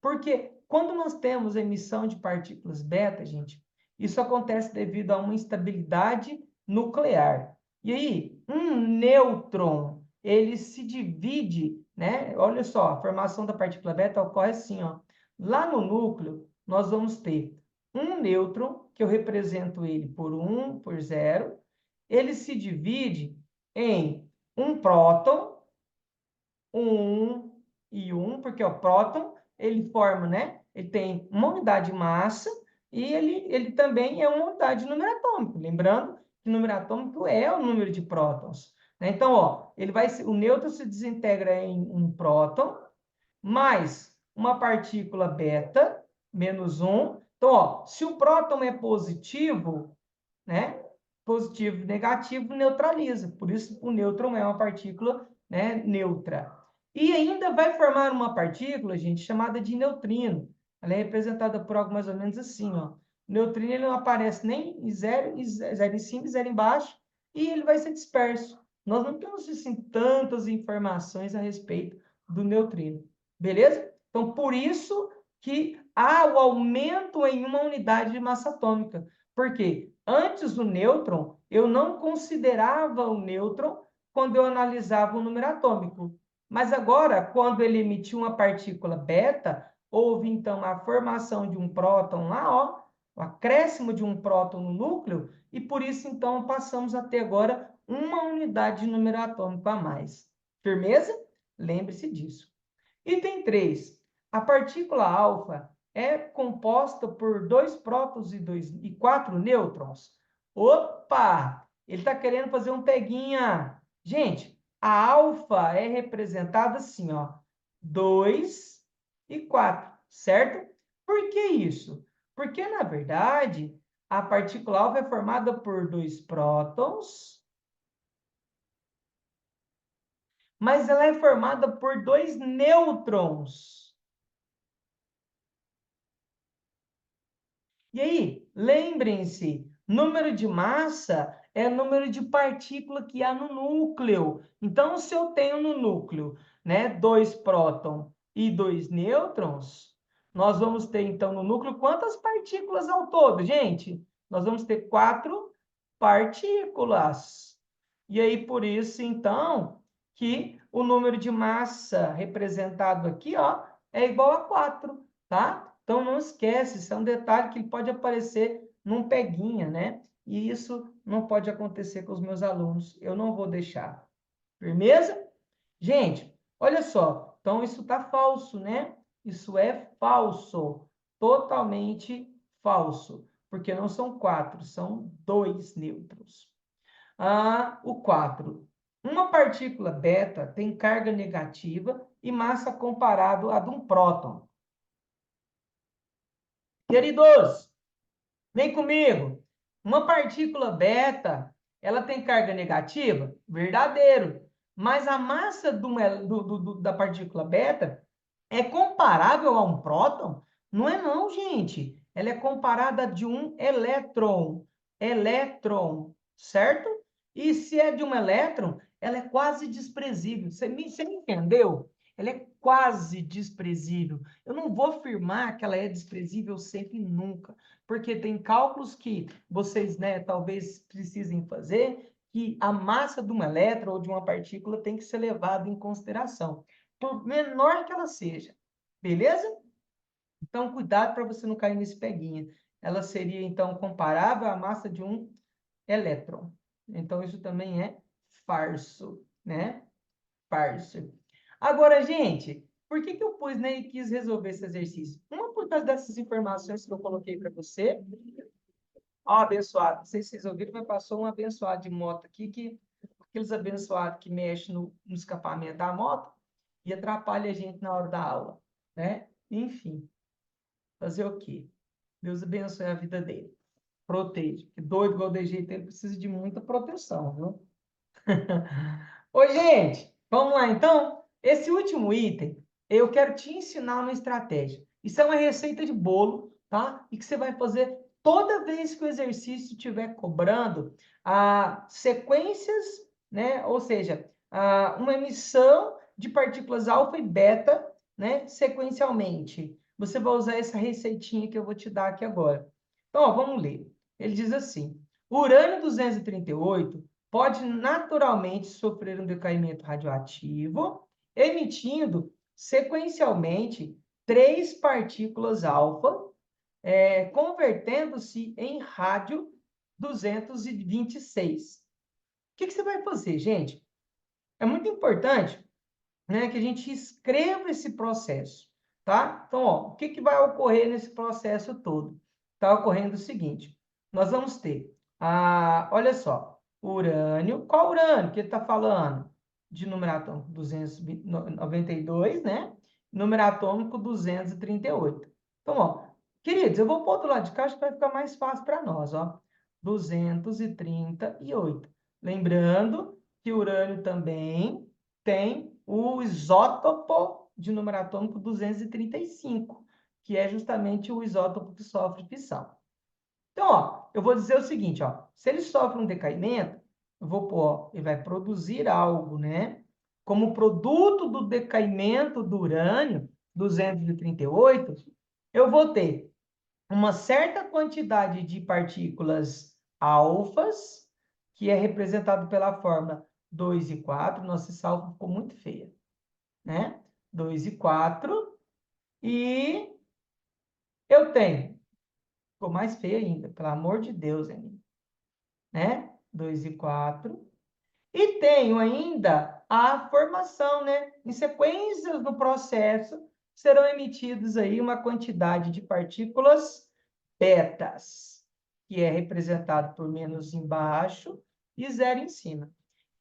Porque quando nós temos emissão de partículas beta, gente, isso acontece devido a uma instabilidade nuclear. E aí, um nêutron, ele se divide, né? Olha só, a formação da partícula beta ocorre assim, ó. Lá no núcleo, nós vamos ter um nêutron, que eu represento ele por 1, por 0. Ele se divide em um próton, um e um, porque o próton, ele forma, né? Ele tem uma unidade de massa e ele também é uma unidade de número atômico. Lembrando que o número atômico é o número de prótons, né? Então, ó, o nêutron se desintegra em um próton, mais uma partícula beta, menos um. Então, ó, se o próton é positivo, né? Positivo e negativo neutraliza. Por isso, o nêutron é uma partícula, né, neutra. E ainda vai formar uma partícula, gente, chamada de neutrino. Ela é representada por algo mais ou menos assim, ó. O neutrino ele não aparece nem em zero em cima e zero embaixo, e ele vai ser disperso. Nós não temos, assim, tantas informações a respeito do neutrino. Beleza? Então, por isso que há o aumento em uma unidade de massa atômica. Por quê? Antes do nêutron, eu não considerava o nêutron quando eu analisava o número atômico. Mas agora, quando ele emitiu uma partícula beta, houve então a formação de um próton lá, ó, o acréscimo de um próton no núcleo, e por isso então passamos a ter agora uma unidade de número atômico a mais. Firmeza? Lembre-se disso. Item 3. A partícula alfa é composta por 2 prótons e 4 nêutrons. Opa! Ele está querendo fazer um peguinha. Gente, a alfa é representada assim, ó, 2 e 4, certo? Por que isso? Porque, na verdade, a partícula alfa é formada por 2 prótons, mas ela é formada por 2 nêutrons. E aí, lembrem-se, número de massa é número de partícula que há no núcleo. Então, se eu tenho no núcleo, né, 2 prótons e 2 nêutrons, nós vamos ter, então, no núcleo, quantas partículas ao todo, gente? Nós vamos ter 4 partículas. E aí, por isso, então, que o número de massa representado aqui, ó, é igual a 4, tá? Então, não esquece, isso é um detalhe que pode aparecer num peguinha, né? E isso não pode acontecer com os meus alunos. Eu não vou deixar. Firmeza? Gente, olha só. Então, isso está falso, né? Isso é falso. Totalmente falso. Porque não são 4, são 2 nêutrons. O 4. Uma partícula beta tem carga negativa e massa comparado à de um próton. Queridos, vem comigo. Uma partícula beta, ela tem carga negativa? Verdadeiro. Mas a massa da partícula beta é comparável a um próton? Não é não, gente. Ela é comparada de um elétron. Elétron, certo? E se é de um elétron, ela é quase desprezível. Você me entendeu? Ela é quase desprezível. Eu não vou afirmar que ela é desprezível sempre e nunca, porque tem cálculos que vocês, né, talvez precisem fazer, que a massa de um elétron ou de uma partícula tem que ser levada em consideração, por menor que ela seja. Beleza? Então, cuidado para você não cair nesse peguinha. Ela seria, então, comparável à massa de um elétron. Então, isso também é falso, né? Falso. Agora, gente, por que eu pus, né, e quis resolver esse exercício? Uma, por causa dessas informações que eu coloquei para você. Ó, abençoado. Não sei se vocês ouviram, mas passou um abençoado de moto aqui, que aqueles abençoados que mexem no escapamento da moto e atrapalha a gente na hora da aula, né? Enfim, fazer o quê? Deus abençoe a vida dele. Proteja. Que doido igual de jeito, ele precisa de muita proteção, viu? Ô, gente, vamos lá então? Esse último item, eu quero te ensinar uma estratégia. Isso é uma receita de bolo, tá? E que você vai fazer toda vez que o exercício estiver cobrando sequências, né? Ou seja, uma emissão de partículas alfa e beta, né? Sequencialmente. Você vai usar essa receitinha que eu vou te dar aqui agora. Então, ó, vamos ler. Ele diz assim: urânio 238 pode naturalmente sofrer um decaimento radioativo, emitindo sequencialmente três partículas alfa, convertendo-se em rádio 226. O que você vai fazer, gente? É muito importante, né, que a gente escreva esse processo, tá? Então, ó, o que vai ocorrer nesse processo todo? Está ocorrendo o seguinte: nós vamos ter, olha só, urânio. Qual urânio que ele está falando? De número atômico 292, né? Número atômico 238. Então, ó, queridos, eu vou para o outro lado de cá, acho que vai ficar mais fácil para nós, ó. 238. Lembrando que urânio também tem o isótopo de número atômico 235, que é justamente o isótopo que sofre fissão. Então, ó, eu vou dizer o seguinte, ó, se ele sofre um decaimento, eu vou pôr, ó, ele vai produzir algo, né? Como produto do decaimento do urânio 238, eu vou ter uma certa quantidade de partículas alfas, que é representado pela fórmula 2 e 4. Nossa, essa alfa ficou muito feia, né? 2 e 4. E eu tenho, ficou mais feia ainda, pelo amor de Deus, Aninha, né? 2 e 4. E tenho ainda a formação, né? Em sequências do processo, serão emitidos aí uma quantidade de partículas betas, que é representado por menos embaixo e zero em cima.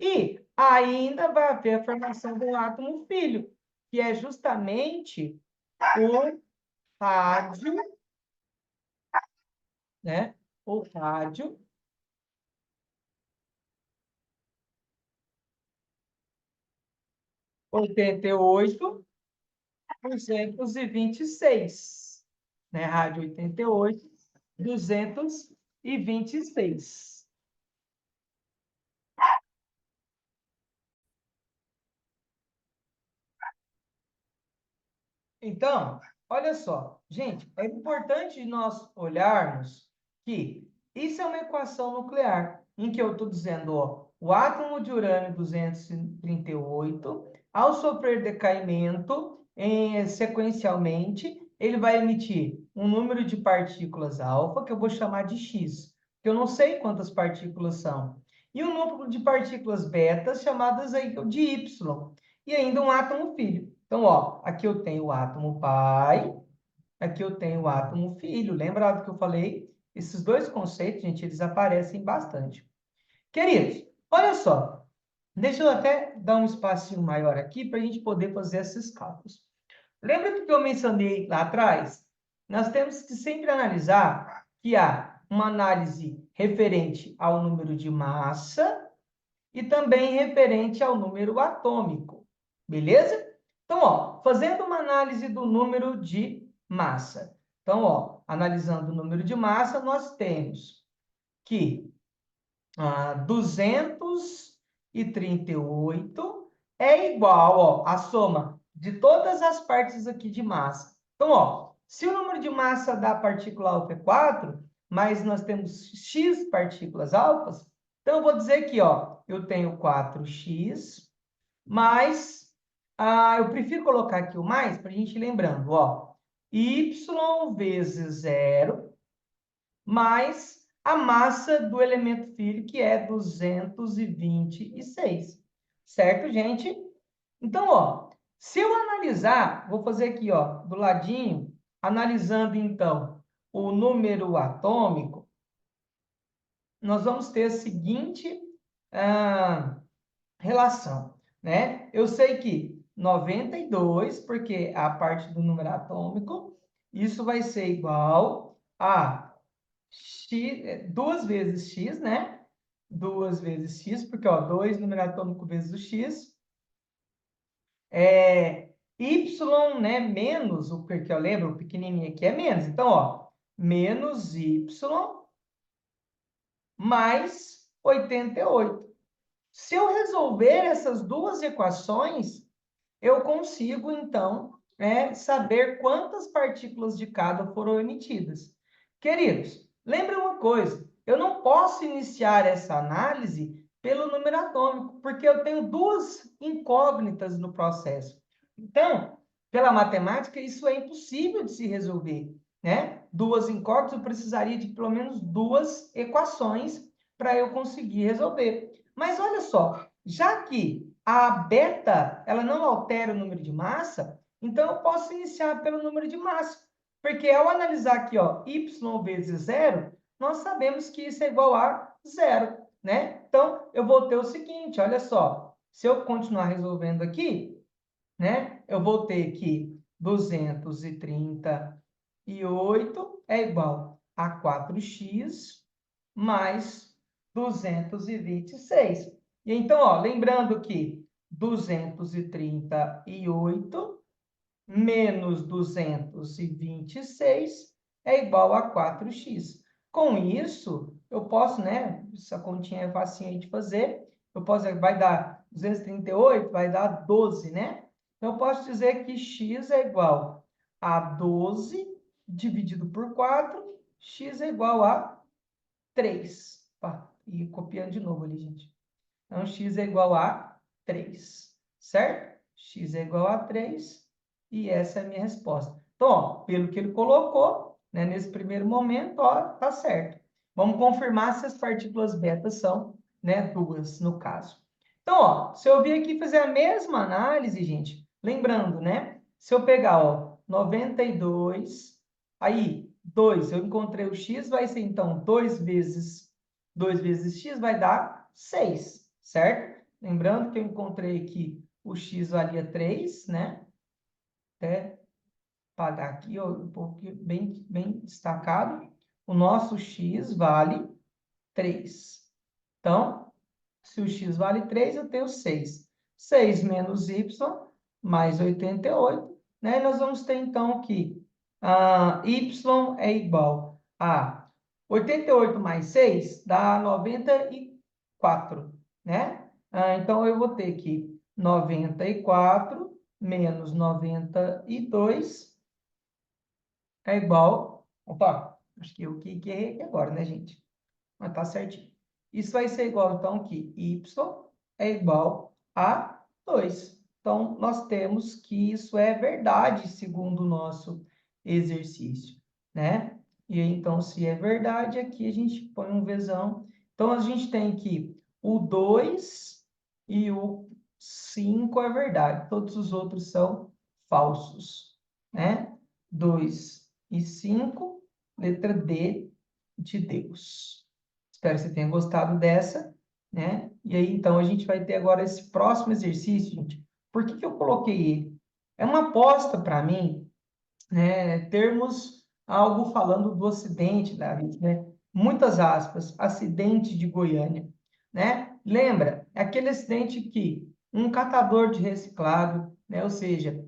E ainda vai haver a formação do átomo filho, que é justamente o rádio, né? O rádio 88 226, né? Rádio 88 226. Então, olha só, gente, é importante nós olharmos que isso é uma equação nuclear, em que eu estou dizendo, ó, o átomo de urânio 238, ao sofrer decaimento sequencialmente, ele vai emitir um número de partículas alfa, que eu vou chamar de X, que eu não sei quantas partículas são, e um número de partículas betas, chamadas aí de Y, e ainda um átomo filho. Então, ó, aqui eu tenho o átomo pai, aqui eu tenho o átomo filho. Lembra do que eu falei? Esses dois conceitos, gente, eles aparecem bastante. Queridos, olha só. Deixa eu até dar um espacinho maior aqui para a gente poder fazer esses cálculos. Lembra do que eu mencionei lá atrás? Nós temos que sempre analisar que há uma análise referente ao número de massa e também referente ao número atômico, beleza? Então, ó, fazendo uma análise do número de massa. Então, ó, analisando o número de massa, nós temos que 238 é igual, ó, a soma de todas as partes aqui de massa. Então, ó, se o número de massa da partícula alfa é 4, mas nós temos x partículas alfas, então eu vou dizer que, ó, eu tenho 4x, mais, eu prefiro colocar aqui o mais, para a gente ir lembrando, ó, y vezes zero, mais a massa do elemento filho, que é 226. Certo, gente? Então, ó, se eu analisar, vou fazer aqui, ó, do ladinho, analisando, então, o número atômico, nós vamos ter a seguinte relação, né? Eu sei que 92, porque a parte do número atômico, isso vai ser igual a x, 2 vezes x, né? 2 vezes x, porque, ó, 2 número atômico vezes o x, y, né, menos, o que eu lembro, o pequenininho aqui é menos. Então, ó, menos y mais 88. Se eu resolver essas duas equações, eu consigo, então, saber quantas partículas de cada foram emitidas. Queridos, lembre uma coisa, eu não posso iniciar essa análise pelo número atômico, porque eu tenho duas incógnitas no processo. Então, pela matemática, isso é impossível de se resolver, né? Duas incógnitas, eu precisaria de pelo menos duas equações para eu conseguir resolver. Mas olha só, já que a beta, ela não altera o número de massa, então eu posso iniciar pelo número de massa. Porque ao analisar aqui, ó, y vezes zero, nós sabemos que isso é igual a zero, né? Então, eu vou ter o seguinte, olha só. Se eu continuar resolvendo aqui, né? Eu vou ter que 238 é igual a 4x mais 226. E então, ó, lembrando que 238 menos 226 é igual a 4x. Com isso, eu posso, né? Essa continha é facinha de fazer. Eu posso, vai dar 238, vai dar 12, né? Então, eu posso dizer que x é igual a 12 dividido por 4, x é igual a 3. E copiando de novo ali, gente. Então, x é igual a 3, certo? X é igual a 3 e essa é a minha resposta. Então, ó, pelo que ele colocou, né, nesse primeiro momento, ó, tá certo. Vamos confirmar se as partículas beta são, né, duas, no caso. Então, ó, se eu vir aqui e fazer a mesma análise, gente, lembrando, né, se eu pegar, ó, 92, aí, 2, eu encontrei o x, vai ser, então, 2 vezes x vai dar 6, certo? Lembrando que eu encontrei aqui o x valia 3, né? Até pagar aqui, ó, um pouquinho bem destacado. O nosso x vale 3. Então, se o x vale 3, eu tenho 6. 6 menos y mais 88, né? E nós vamos ter, então, que y é igual a 88 mais 6 dá 94, né? Então, eu vou ter que 94 menos 92 é igual... Opa, acho que eu que errei aqui agora, né, gente? Mas tá certinho. Isso vai ser igual, então, que y é igual a 2. Então, nós temos que isso é verdade, segundo o nosso exercício, né? E aí, então, se é verdade, aqui a gente põe um vezão. Então, a gente tem que o 2 e o 5 é verdade. Todos os outros são falsos, né? 2 e 5, letra D de Deus. Espero que você tenha gostado dessa. né? E aí, então, a gente vai ter agora esse próximo exercício, gente. Por que que eu coloquei ele? É uma aposta para mim, né, termos algo falando do Ocidente, Davi, né? Muitas aspas, acidente de Goiânia, né? Lembra, é aquele acidente que um catador de reciclado, né? Ou seja,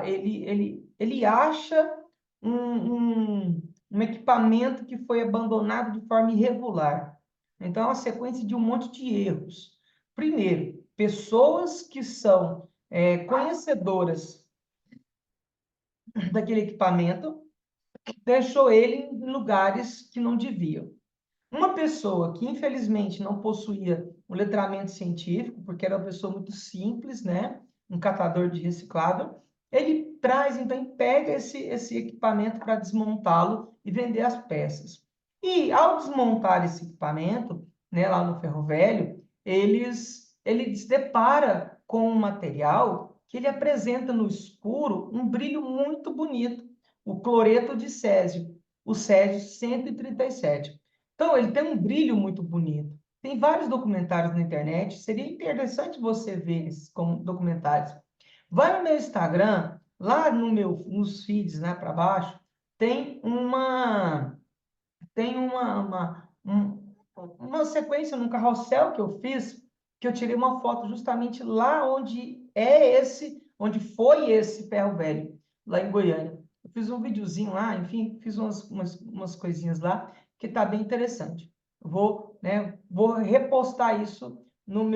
ele acha um equipamento que foi abandonado de forma irregular. Então, é uma sequência de um monte de erros. Primeiro, pessoas que são conhecedoras daquele equipamento deixou ele em lugares que não deviam. Uma pessoa que, infelizmente, não possuía um letramento científico, porque era uma pessoa muito simples, né? Um catador de reciclável, ele traz, então, ele pega esse equipamento para desmontá-lo e vender as peças. E, ao desmontar esse equipamento, né, lá no ferro velho, ele se depara com um material que ele apresenta no escuro um brilho muito bonito, o cloreto de césio, o césio 137. Então, ele tem um brilho muito bonito. Tem vários documentários na internet, seria interessante você ver esses como documentários. Vai no meu Instagram, lá no nos feeds, né, para baixo, tem uma sequência num carrossel que eu fiz, que eu tirei uma foto justamente lá onde foi esse ferro velho, lá em Goiânia. Eu fiz um videozinho lá, enfim, fiz umas coisinhas lá, que tá bem interessante. Eu vou repostar isso nos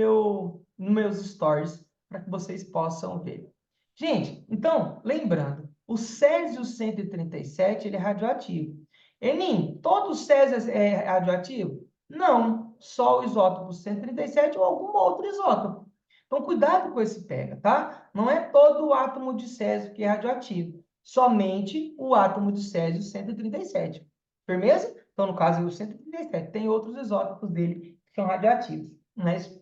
meus stories, para que vocês possam ver. Gente, então, lembrando, o Césio 137, ele é radioativo. Enim, todo Césio é radioativo? Não, só o isótopo 137 ou algum outro isótopo. Então, cuidado com esse pega, tá? Não é todo o átomo de Césio que é radioativo, somente o átomo de Césio 137. Firmeza? Então, no caso, o 137. Tem outros isótopos dele que são radioativos. Mas o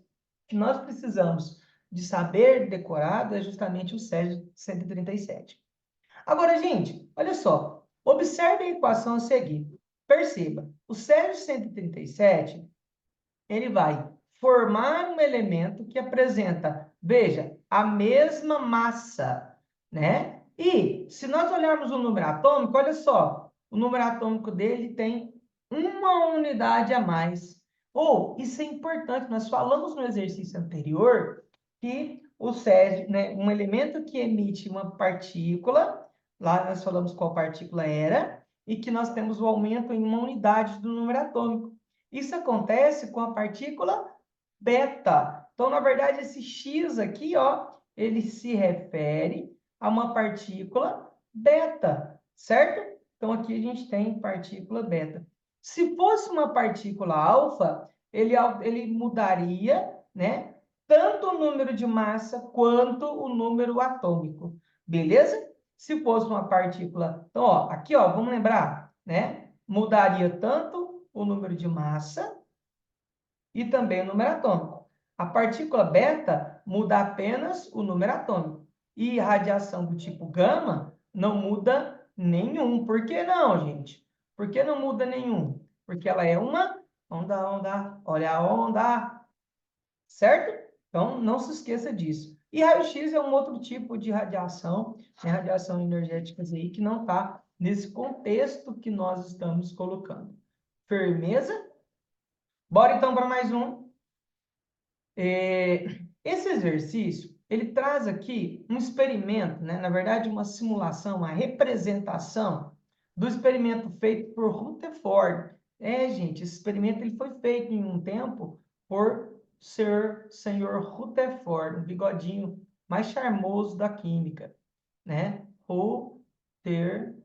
que nós precisamos de saber decorado é justamente o Césio 137. Agora, gente, olha só. Observe a equação a seguir. Perceba, o Césio 137, ele vai formar um elemento que apresenta, veja, a mesma massa, né? E se nós olharmos o número atômico, olha só, o número atômico dele tem uma unidade a mais. Ou, isso é importante, nós falamos no exercício anterior que o Césio, né, um elemento que emite uma partícula, lá nós falamos qual partícula era, e que nós temos o aumento em uma unidade do número atômico. Isso acontece com a partícula beta. Então, na verdade, esse X aqui, ó, ele se refere a uma partícula beta, certo? Então, aqui a gente tem partícula beta. Se fosse uma partícula alfa, ele mudaria, né? Tanto o número de massa quanto o número atômico, beleza? Se fosse uma partícula... Então, ó, aqui, ó, vamos lembrar, né? Mudaria tanto o número de massa e também o número atômico. A partícula beta muda apenas o número atômico. E radiação do tipo gama não muda nenhum. Por que não, gente? Por que não muda nenhum? Porque ela é uma onda, olha a onda, certo? Então, não se esqueça disso. E raio-x é um outro tipo de radiação, né? Radiação energética aí, que não está nesse contexto que nós estamos colocando. Firmeza? Bora então para mais um. Esse exercício, ele traz aqui um experimento, né? Na verdade, uma simulação, uma representação do experimento feito por Rutherford. Gente, esse experimento ele foi feito em um tempo por Senhor Rutherford, um bigodinho mais charmoso da química, né? Rutherford.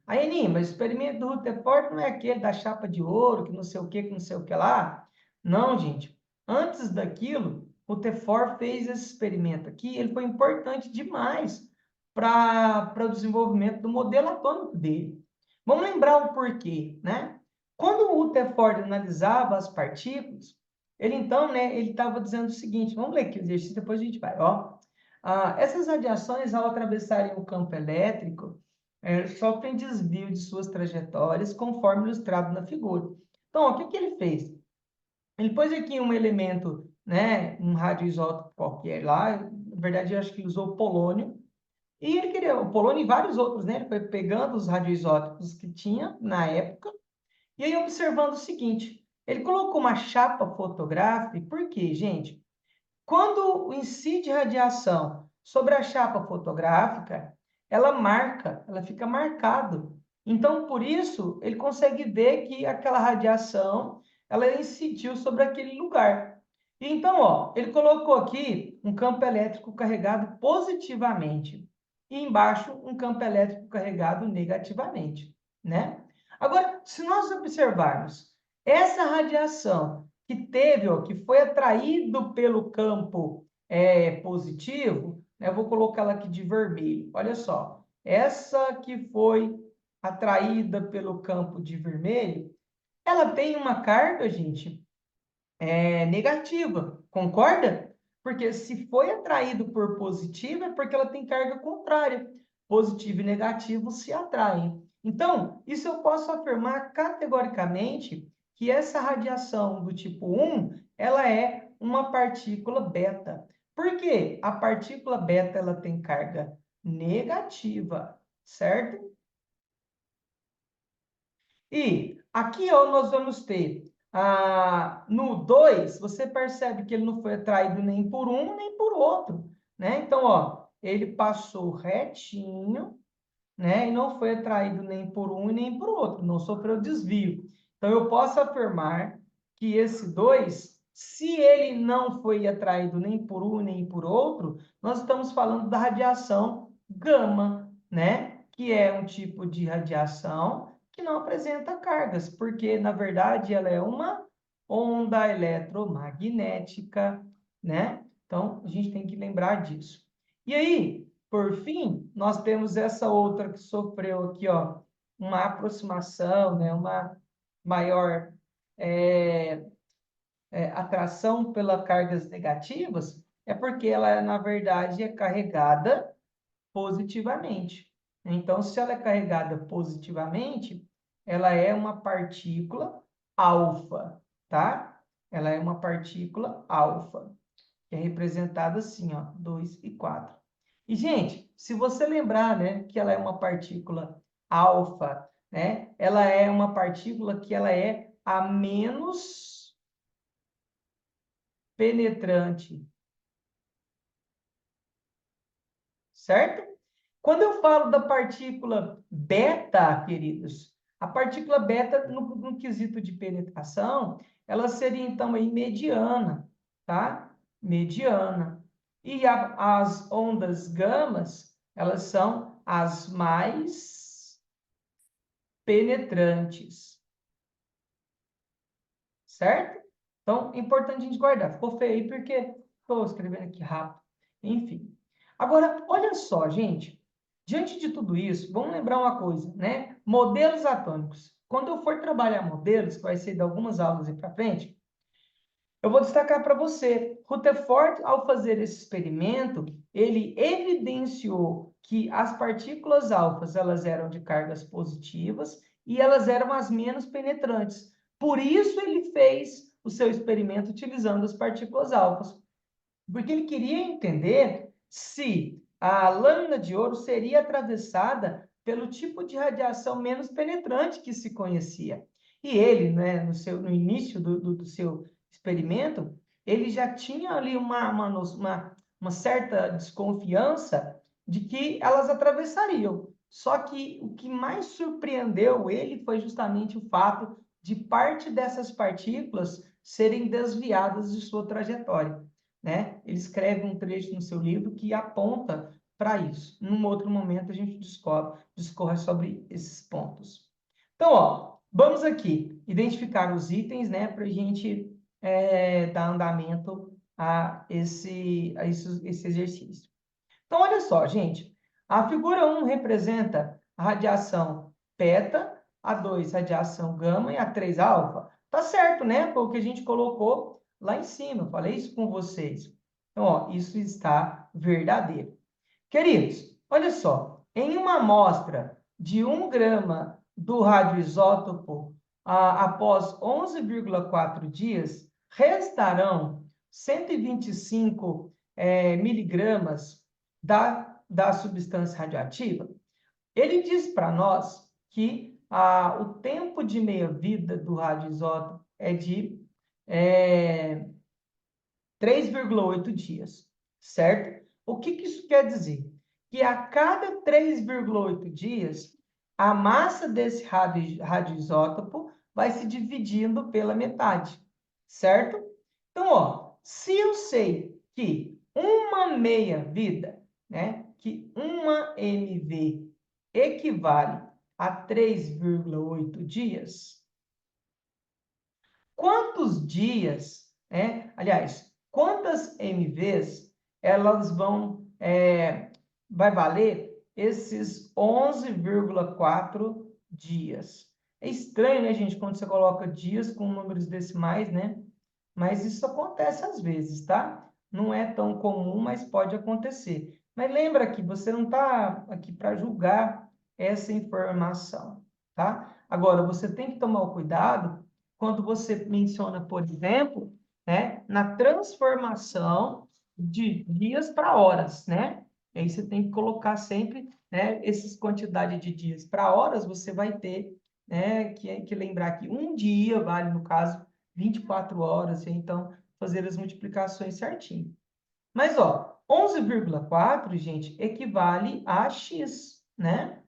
Aí, Aninha, mas o experimento do Rutherford não é aquele da chapa de ouro, que não sei o que não sei o que lá? Não, gente. Antes daquilo, o Rutherford fez esse experimento aqui, ele foi importante demais para o desenvolvimento do modelo atômico dele. Vamos lembrar o porquê, né? Quando o Rutherford analisava as partículas, ele então, né, ele estava dizendo o seguinte, vamos ler aqui o exercício, depois a gente vai, ó. Essas radiações, ao atravessarem o campo elétrico, sofrem desvio de suas trajetórias, conforme ilustrado na figura. Então, ó, o que que ele fez? Ele pôs aqui um elemento, né, um radioisótopo qualquer lá, na verdade eu acho que ele usou polônio, e ele queria o polônio e vários outros, né? Ele foi pegando os radioisótopos que tinha na época, e aí observando o seguinte, ele colocou uma chapa fotográfica, por quê, gente? Quando incide radiação sobre a chapa fotográfica, ela marca, ela fica marcado. Então, por isso, ele consegue ver que aquela radiação, ela incidiu sobre aquele lugar. Então, ó, ele colocou aqui um campo elétrico carregado positivamente e embaixo um campo elétrico carregado negativamente, né? Agora, se nós observarmos essa radiação que teve, ó, que foi atraído pelo campo positivo, né? Eu vou colocá-la aqui de vermelho. Olha só, essa que foi atraída pelo campo de vermelho, ela tem uma carga, gente, negativa, concorda? Porque se foi atraído por positivo, é porque ela tem carga contrária. Positivo e negativo se atraem. Então, isso eu posso afirmar categoricamente que essa radiação do tipo 1, ela é uma partícula beta. Por quê? A partícula beta ela tem carga negativa, certo? E aqui ó, nós vamos ter, no 2, você percebe que ele não foi atraído nem por um, nem por outro, né? Então, ó, ele passou retinho, né? E não foi atraído nem por um e nem por outro, não sofreu desvio. Então, eu posso afirmar que esse 2, se ele não foi atraído nem por um nem por outro, nós estamos falando da radiação gama, né? Que é um tipo de radiação que não apresenta cargas, porque, na verdade, ela é uma onda eletromagnética, né? Então, a gente tem que lembrar disso. E aí, por fim, nós temos essa outra que sofreu aqui, ó, uma aproximação, né, uma maior é, atração pelas cargas negativas, é porque ela, na verdade, é carregada positivamente. Então, se ela é carregada positivamente, ela é uma partícula alfa, tá? Ela é uma partícula alfa, que é representada assim, ó, 2 e 4. E, gente, se você lembrar, né, que ela é uma partícula alfa, né, ela é uma partícula que ela é a menos penetrante, certo? Quando eu falo da partícula beta, queridos, a partícula beta, no quesito de penetração, ela seria, então, aí mediana, tá? Mediana. E as ondas gamas, elas são as mais penetrantes, certo? Então, é importante a gente guardar. Ficou feio aí porque estou escrevendo aqui rápido. Enfim. Agora, olha só, gente. Diante de tudo isso, vamos lembrar uma coisa, né? Modelos atômicos. Quando eu for trabalhar modelos, que vai ser de algumas aulas aí para frente, eu vou destacar para você. Rutherford, ao fazer esse experimento, ele evidenciou que as partículas alfas elas eram de cargas positivas e elas eram as menos penetrantes. Por isso ele fez o seu experimento utilizando as partículas alfas, porque ele queria entender se a lâmina de ouro seria atravessada pelo tipo de radiação menos penetrante que se conhecia. E ele, né, no início do seu experimento, ele já tinha ali uma certa desconfiança de que elas atravessariam. Só que o que mais surpreendeu ele foi justamente o fato de parte dessas partículas serem desviadas de sua trajetória, né? Ele escreve um trecho no seu livro que aponta para isso. Num outro momento a gente discorre sobre esses pontos. Então, ó, vamos aqui identificar os itens, né, para a gente dar andamento esse exercício. Então, olha só, gente. A figura 1 representa a radiação beta, a 2 radiação gama e a 3 alfa. Tá certo, né? Foi o que a gente colocou lá em cima. Eu falei isso com vocês. Então, ó, isso está verdadeiro. Queridos, olha só. Em uma amostra de 1 grama do radioisótopo, após 11,4 dias, restarão 125 miligramas da substância radioativa. Ele diz para nós que o tempo de meia-vida do radioisótopo é de 3,8 dias, certo? O que isso quer dizer? Que a cada 3,8 dias, a massa desse radioisótopo vai se dividindo pela metade, certo? Então, ó, se eu sei que uma meia-vida, né, que uma MV equivale a 3,8 dias, quantos dias, aliás, quantas MVs elas vai valer esses 11,4 dias? É estranho, né, gente, quando você coloca dias com números decimais, né? Mas isso acontece às vezes, tá? Não é tão comum, mas pode acontecer. Mas lembra que você não está aqui para julgar essa informação, tá? Agora, você tem que tomar o cuidado quando você menciona, por exemplo, né, na transformação de dias para horas, né? Aí você tem que colocar sempre, né, essas quantidades de dias para horas, você vai ter, né, que lembrar que um dia vale, no caso, 24 horas, então fazer as multiplicações certinho. Mas, ó, 11,4, gente, equivale a x, né?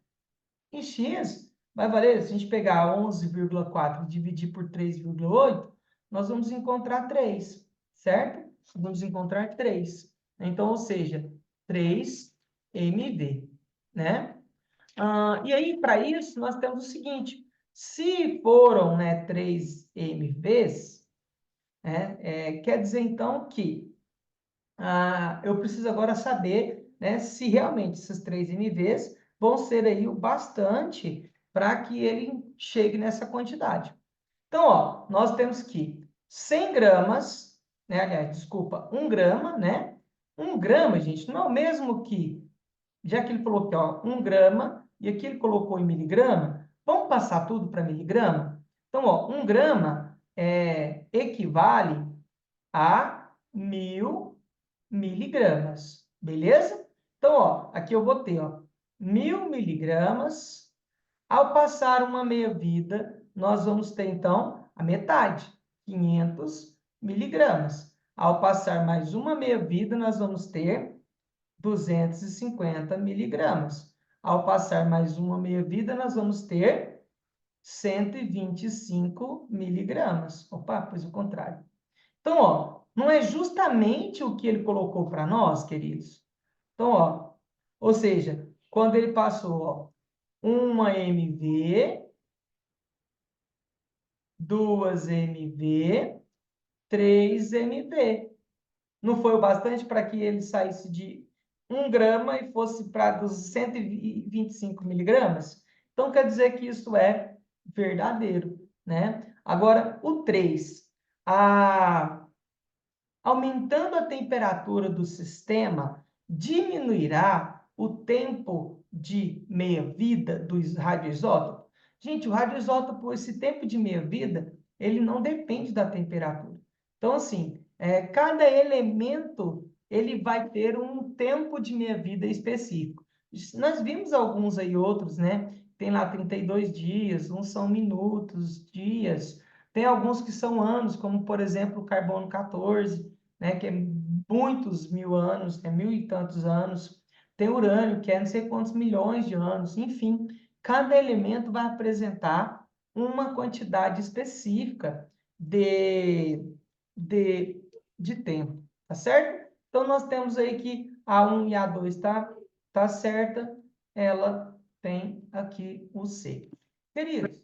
E x vai valer, se a gente pegar 11,4 e dividir por 3,8, nós vamos encontrar 3, certo? Vamos encontrar 3. Então, ou seja, 3 MV, né? E aí, para isso, nós temos o seguinte, se foram, né, 3 MVs, quer dizer, então, que eu preciso agora saber, né, se realmente esses 3 MVs vão ser aí o bastante para que ele chegue nessa quantidade. Então, ó, nós temos que 100 gramas, né, aliás, desculpa, 1 grama, né? 1 grama, gente, não é o mesmo que, já que ele falou que, ó, 1 grama, e aqui ele colocou em miligrama, vamos passar tudo para miligrama? Então, ó, 1 grama equivale a 1.000 miligramas, beleza? Então, ó, aqui eu botei, ó, 1.000 miligramas. Ao passar uma meia-vida, nós vamos ter, então, a metade, 500 miligramas. Ao passar mais uma meia-vida, nós vamos ter 250 miligramas. Ao passar mais uma meia-vida, nós vamos ter 125 miligramas. Opa, pois o contrário. Então, ó, não é justamente o que ele colocou para nós, queridos? Então, ó, ou seja, quando ele passou, ó, uma MV, 2 MV, 3 MV. Não foi o bastante para que ele saísse de 1 grama e fosse para dos 125 miligramas? Então, quer dizer que isso é verdadeiro, né? Agora, o 3. Aumentando a temperatura do sistema, diminuirá o tempo de meia-vida dos radioisótopos? Gente, o radioisótopo, esse tempo de meia-vida, ele não depende da temperatura. Então, assim, cada elemento, ele vai ter um tempo de meia-vida específico. Nós vimos alguns aí, outros, né? Tem lá 32 dias, uns são minutos, dias. Tem alguns que são anos, como, por exemplo, o carbono 14, né, que é muitos mil anos, é mil e tantos anos. Tem urânio, que é não sei quantos milhões de anos. Enfim, cada elemento vai apresentar uma quantidade específica de, de tempo, tá certo? Então, nós temos aí que a 1 e a 2 tá certa, ela tem aqui o C. Queridos,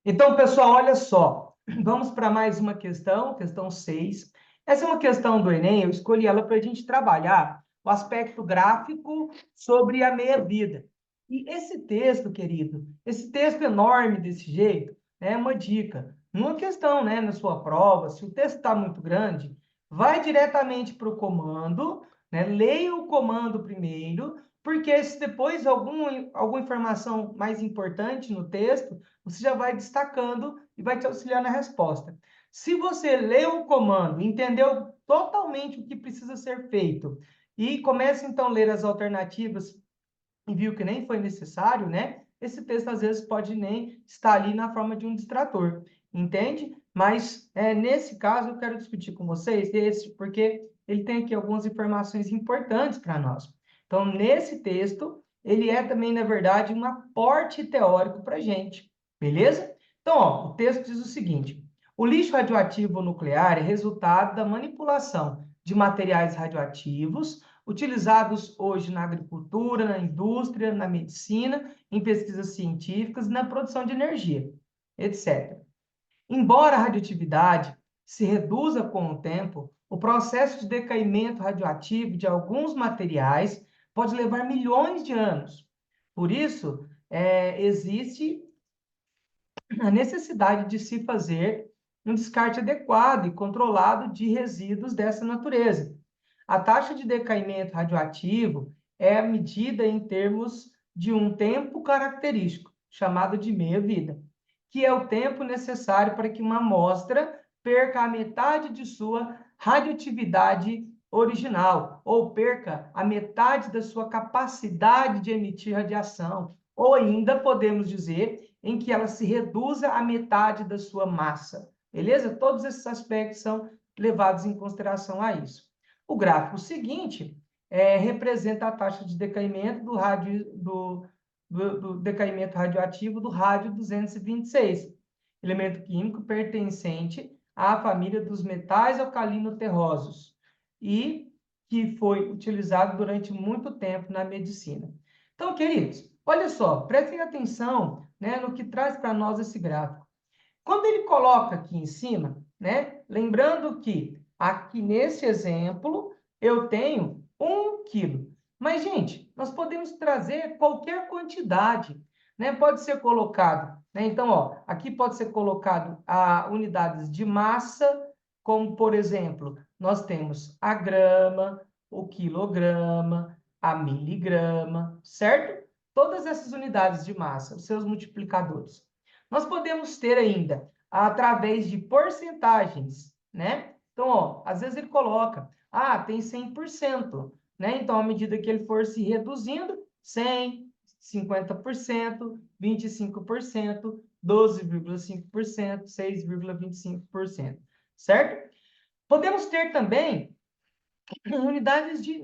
então, pessoal, olha só. Vamos para mais uma questão, questão 6. Essa é uma questão do Enem, eu escolhi ela para a gente trabalhar o aspecto gráfico sobre a meia-vida. E esse texto, querido, esse texto enorme desse jeito, é uma dica. Numa questão, né, na sua prova, se o texto está muito grande, vai diretamente para o comando, né, leia o comando primeiro, porque se depois alguma informação mais importante no texto, você já vai destacando e vai te auxiliar na resposta. Se você leu o comando, entendeu totalmente o que precisa ser feito, e começa então a ler as alternativas e viu que nem foi necessário, né? Esse texto às vezes pode nem estar ali na forma de um distrator, entende? Mas nesse caso eu quero discutir com vocês esse, porque ele tem aqui algumas informações importantes para nós. Então, nesse texto, ele é também, na verdade, um aporte teórico para a gente, beleza? Então, ó, o texto diz o seguinte: o lixo radioativo nuclear é resultado da manipulação de materiais radioativos utilizados hoje na agricultura, na indústria, na medicina, em pesquisas científicas, na produção de energia, etc. Embora a radioatividade se reduza com o tempo, o processo de decaimento radioativo de alguns materiais pode levar milhões de anos. Por isso, existe a necessidade de se fazer um descarte adequado e controlado de resíduos dessa natureza. A taxa de decaimento radioativo é medida em termos de um tempo característico, chamado de meia-vida, que é o tempo necessário para que uma amostra perca a metade de sua radioatividade original, ou perca a metade da sua capacidade de emitir radiação, ou ainda podemos dizer em que ela se reduza a metade da sua massa. Beleza? Todos esses aspectos são levados em consideração a isso. O gráfico seguinte representa a taxa de decaimento do decaimento radioativo do rádio 226, elemento químico pertencente à família dos metais alcalino-terrosos e que foi utilizado durante muito tempo na medicina. Então, queridos, olha só, prestem atenção, né, no que traz para nós esse gráfico. Quando ele coloca aqui em cima, né, lembrando que aqui nesse exemplo eu tenho 1 quilo. Mas, gente, nós podemos trazer qualquer quantidade, né? Pode ser colocado, né? Então, ó, aqui pode ser colocado unidades de massa, como, por exemplo, nós temos a grama, o quilograma, a miligrama, certo? Todas essas unidades de massa, os seus multiplicadores. Nós podemos ter ainda através de porcentagens, né? Então, ó, às vezes ele coloca, tem 100%, né? Então, à medida que ele for se reduzindo, 100, 50%, 25%, 12,5%, 6,25%, certo? Podemos ter também unidades de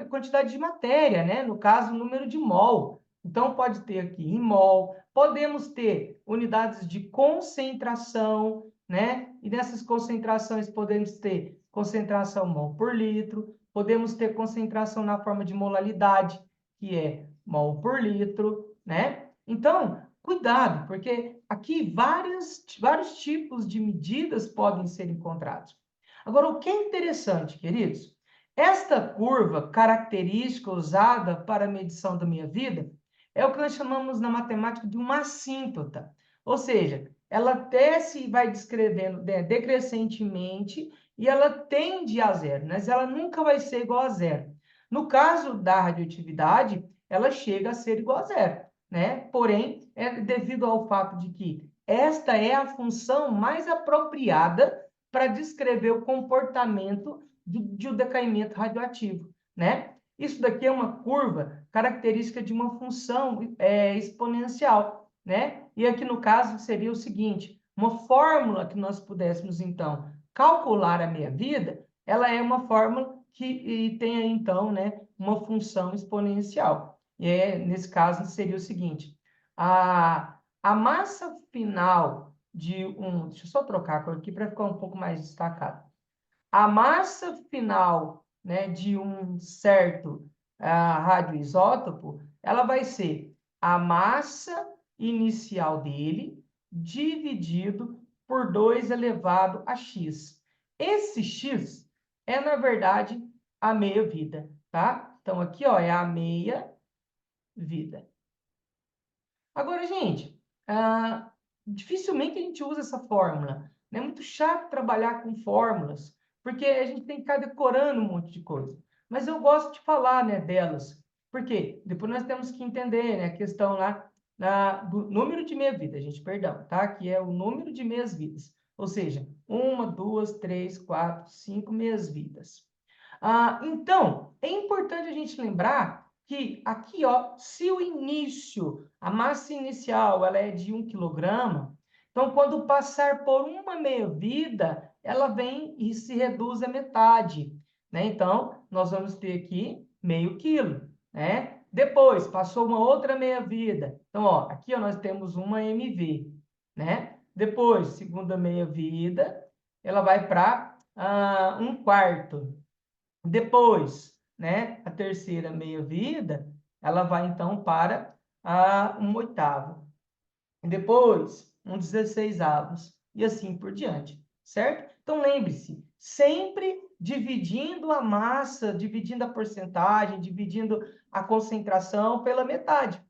quantidade de matéria, né? No caso, número de mol. Então, pode ter aqui em mol. Podemos ter unidades de concentração, né? E nessas concentrações podemos ter concentração mol por litro. Podemos ter concentração na forma de molaridade, que é mol por litro, né? Então, cuidado, porque aqui vários tipos de medidas podem ser encontrados. Agora, o que é interessante, queridos, esta curva característica usada para a medição da minha vida é o que nós chamamos na matemática de uma assíntota. Ou seja, ela desce e vai descrevendo decrescentemente e ela tende a zero, mas ela nunca vai ser igual a zero. No caso da radioatividade, ela chega a ser igual a zero, né? Porém, é devido ao fato de que esta é a função mais apropriada para descrever o comportamento de um decaimento radioativo, né? Isso daqui é uma curva característica de uma função exponencial, né? E aqui no caso seria o seguinte, uma fórmula que nós pudéssemos, então, calcular a meia-vida, ela é uma fórmula que tem, então, né, uma função exponencial. E nesse caso seria o seguinte, a massa final deixa eu só trocar a cor aqui para ficar um pouco mais destacado. A massa final, né, de um certo radioisótopo, ela vai ser a massa inicial dele dividido por 2 elevado a x. Esse x é, na verdade, a meia-vida, tá? Então, aqui, ó, é a meia-vida. Agora, gente, dificilmente a gente usa essa fórmula. É muito chato trabalhar com fórmulas, porque a gente tem que ficar decorando um monte de coisa. Mas eu gosto de falar, né, delas. Por quê? Depois nós temos que entender, né, a questão lá do número de meia-vida, gente, perdão, tá? Que é o número de meias-vidas. Ou seja, 1, 2, 3, 4, 5 meias-vidas. Então, é importante a gente lembrar que aqui, ó, se o início, a massa inicial, ela é de 1 quilograma, então, quando passar por uma meia-vida, ela vem e se reduz à metade, né? Então, nós vamos ter aqui meio quilo, né? Depois, passou uma outra meia-vida. Então, ó, aqui ó, nós temos uma MV, né? Depois, segunda meia-vida, ela vai para 1/4. Depois, né, a terceira meia-vida, ela vai então para 1/8. Depois, 1/16. E assim por diante, certo? Então, lembre-se, sempre dividindo a massa, dividindo a porcentagem, dividindo a concentração pela metade.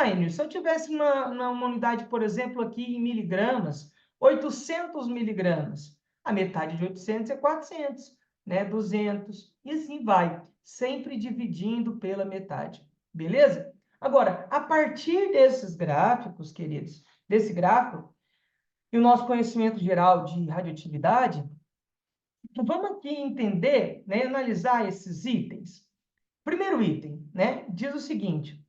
Enio, se eu tivesse uma unidade, por exemplo, aqui em miligramas, 800 miligramas, a metade de 800 é 400, né? 200, e assim vai, sempre dividindo pela metade, beleza? Agora, a partir desses gráficos, queridos, desse gráfico, e o nosso conhecimento geral de radioatividade, vamos aqui entender, né, analisar esses itens. Primeiro item, né, diz o seguinte: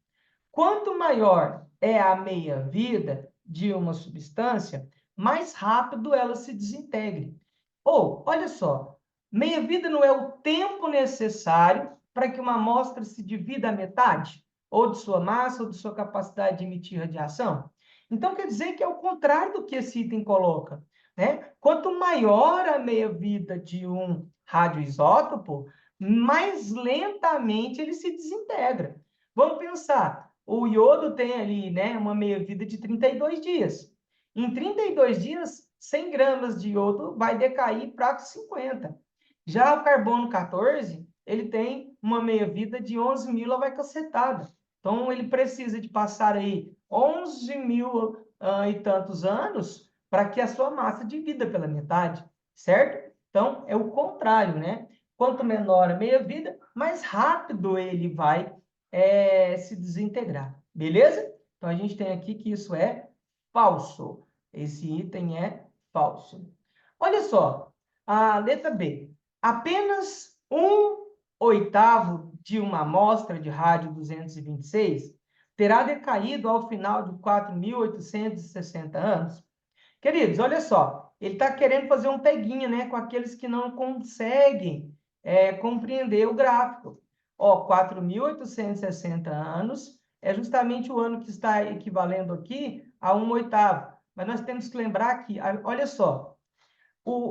quanto maior é a meia-vida de uma substância, mais rápido ela se desintegre. Ou, olha só, meia-vida não é o tempo necessário para que uma amostra se divida à metade, ou de sua massa, ou de sua capacidade de emitir radiação? Então, quer dizer que é o contrário do que esse item coloca, né? Quanto maior a meia-vida de um radioisótopo, mais lentamente ele se desintegra. Vamos pensar, o iodo tem ali, né, uma meia-vida de 32 dias. Em 32 dias, 100 gramas de iodo vai decair para 50. Já o carbono 14, ele tem uma meia-vida de 11 mil, ela vai cacetada. Então, ele precisa de passar aí 11 mil e tantos anos para que a sua massa divida pela metade, certo? Então, é o contrário, né? Quanto menor a meia-vida, mais rápido ele vai se desintegrar, beleza? Então, a gente tem aqui que isso é falso. Esse item é falso. Olha só, a letra B. Apenas 1/8 de uma amostra de rádio 226 terá decaído ao final de 4.860 anos. Queridos, olha só, ele está querendo fazer um peguinha, né, com aqueles que não conseguem compreender o gráfico. Ó, 4.860 anos é justamente o ano que está equivalendo aqui a 1/8. Mas nós temos que lembrar que, olha só,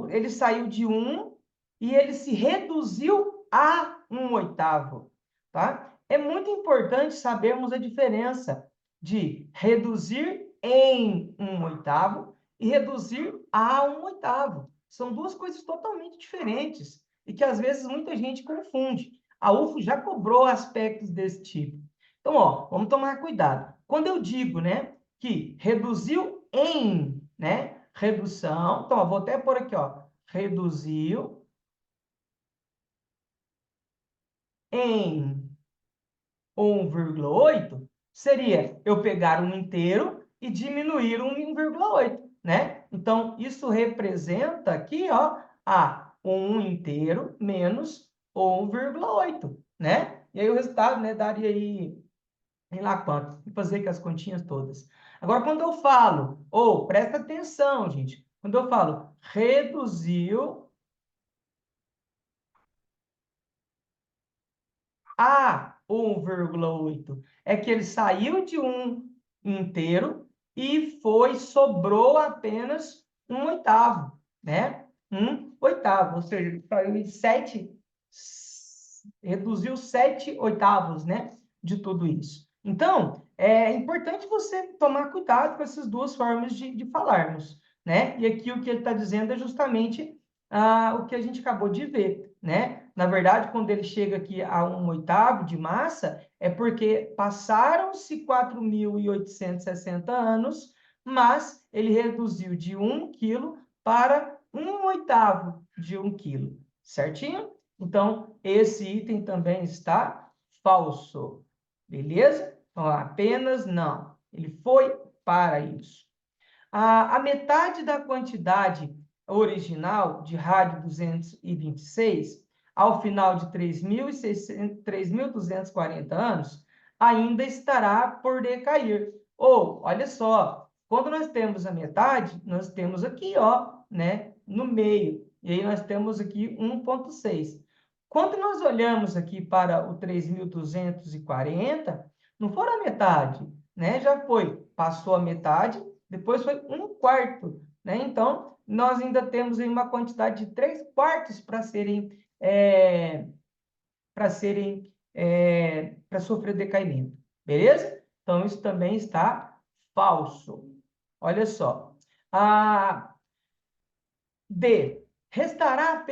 ele saiu de 1 e ele se reduziu a 1/8, tá? É muito importante sabermos a diferença de reduzir em 1/8 e reduzir a 1/8. São duas coisas totalmente diferentes e que às vezes muita gente confunde. A UFO já cobrou aspectos desse tipo. Então, ó, vamos tomar cuidado. Quando eu digo, né, que reduziu em, né, redução, então, ó, vou até pôr aqui, ó, reduziu em 1,8, seria eu pegar um inteiro e diminuir um 1,8, né? Então, isso representa aqui, ó, a 1 inteiro menos 1,8, né? E aí o resultado, né, daria aí, sei lá quanto, vou fazer aqui as continhas todas. Agora, quando eu falo, ou presta atenção, gente, quando eu falo reduziu a 1,8, é que ele saiu de um inteiro e sobrou apenas 1/8, né? 1/8, ou seja, ele saiu de 7, reduziu 7/8, né? De tudo isso. Então, é importante você tomar cuidado com essas duas formas de falarmos, né? E aqui o que ele está dizendo é justamente o que a gente acabou de ver, né? Na verdade, quando ele chega aqui a 1/8 de massa, é porque passaram-se 4.860 anos, mas ele reduziu de 1 quilo para 1/8 de 1 quilo, certinho? Então, esse item também está falso. Beleza? Então, apenas não. Ele foi para isso. A metade da quantidade original de rádio 226, ao final de 3.240 anos, ainda estará por decair. Ou, olha só, quando nós temos a metade, nós temos aqui, ó, né, no meio. E aí nós temos aqui 1,6. Quando nós olhamos aqui para o 3.240, não foram a metade, né? Já foi, passou a metade, depois foi 1/4, né? Então, nós ainda temos aí uma quantidade de 3/4 para sofrer decaimento, beleza? Então, isso também está falso. Olha só. D. Restará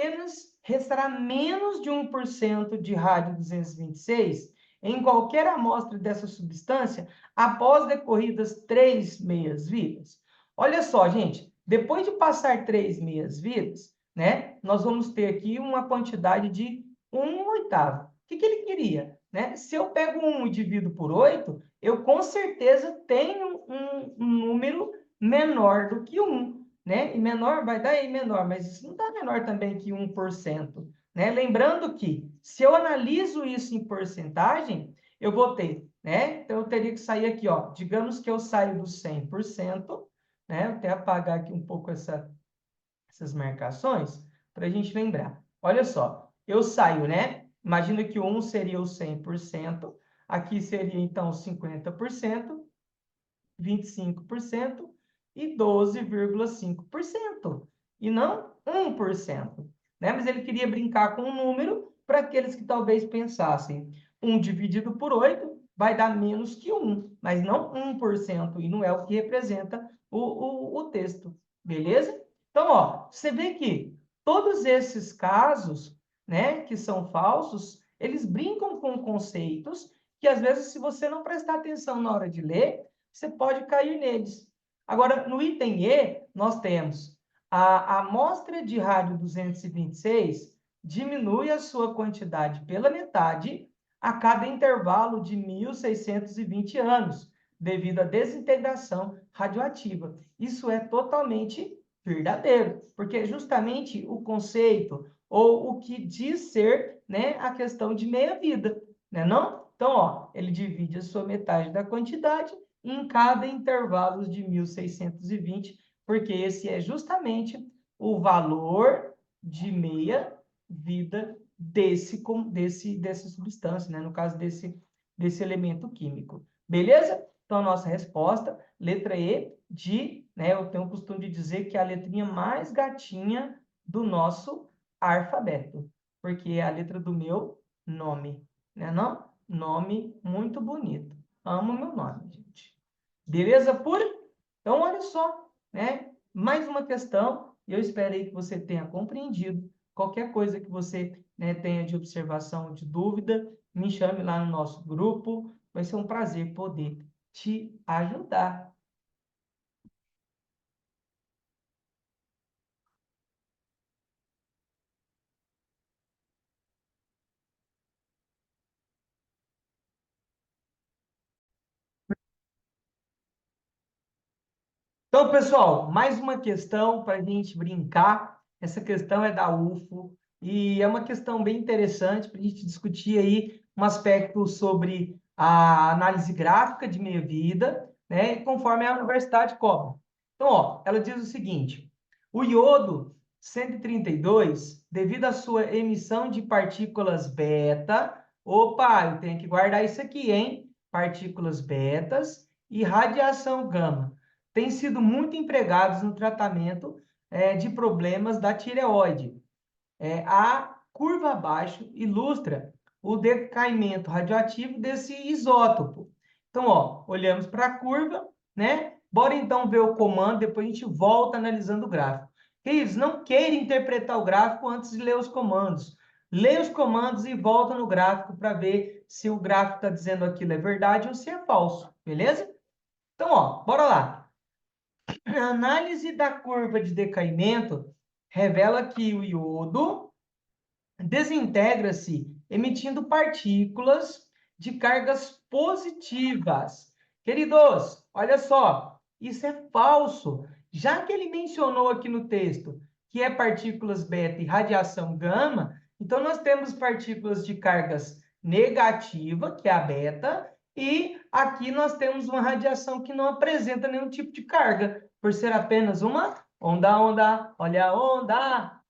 menos de 1% de rádio 226 em qualquer amostra dessa substância após decorridas 3 meias-vidas. Olha só, gente, depois de passar 3 meias-vidas, né, nós vamos ter aqui uma quantidade de 1/8. O que ele queria? Né? Se eu pego 1 e divido por 8, eu com certeza tenho um número menor do que 1. Né? E menor vai dar e menor, mas isso não está menor também que 1%. Né? Lembrando que, se eu analiso isso em porcentagem, eu vou ter, né? Então, eu teria que sair aqui, ó. Digamos que eu saio do 100%, né? Eu até apagar aqui um pouco essas marcações, para a gente lembrar. Olha só, eu saio, né? Imagina que o 1 seria o 100%, aqui seria, então, 50%, 25% e 12,5%, e não 1%. Né? Mas ele queria brincar com um número para aqueles que talvez pensassem 1 dividido por 8 vai dar menos que 1, mas não 1%, e não é o que representa o texto. Beleza? Então, ó, você vê que todos esses casos, né, que são falsos, eles brincam com conceitos que, às vezes, se você não prestar atenção na hora de ler, você pode cair neles. Agora, no item E, nós temos a amostra de rádio 226 diminui a sua quantidade pela metade a cada intervalo de 1.620 anos, devido à desintegração radioativa. Isso é totalmente verdadeiro, porque é justamente o conceito ou o que diz ser, né, a questão de meia-vida, né, não? Então, ó, ele divide a sua metade da quantidade em cada intervalo de 1.620, porque esse é justamente o valor de meia-vida dessa substância, né? No caso desse elemento químico. Beleza? Então, a nossa resposta, letra E, de, né? Eu tenho o costume de dizer que é a letrinha mais gatinha do nosso alfabeto, porque é a letra do meu nome, né? Não? Nome muito bonito. Amo meu nome, gente. Beleza pura? Então, olha só, né? Mais uma questão, e eu espero aí que você tenha compreendido. Qualquer coisa que você, né, tenha de observação, de dúvida, me chame lá no nosso grupo. Vai ser um prazer poder te ajudar. Então, pessoal, mais uma questão para a gente brincar. Essa questão é da UFO e é uma questão bem interessante para a gente discutir aí um aspecto sobre a análise gráfica de meia-vida, né? E conforme a universidade cobra. Então, ó, ela diz o seguinte: o iodo 132, devido à sua emissão de partículas beta, opa, eu tenho que guardar isso aqui, hein? Partículas betas e radiação gama têm sido muito empregados no tratamento de problemas da tireoide. A curva abaixo ilustra o decaimento radioativo desse isótopo. Então, ó, olhamos para a curva, né? Bora então ver o comando, depois a gente volta analisando o gráfico. Queridos, não queira interpretar o gráfico antes de ler os comandos. Leia os comandos e volta no gráfico para ver se o gráfico está dizendo aquilo é verdade ou se é falso, beleza? Então, ó, bora lá. A análise da curva de decaimento revela que o iodo desintegra-se emitindo partículas de cargas positivas. Queridos, olha só, isso é falso. Já que ele mencionou aqui no texto que é partículas beta e radiação gama, então nós temos partículas de cargas negativa, que é a beta, e aqui nós temos uma radiação que não apresenta nenhum tipo de carga, por ser apenas uma onda, olha a onda,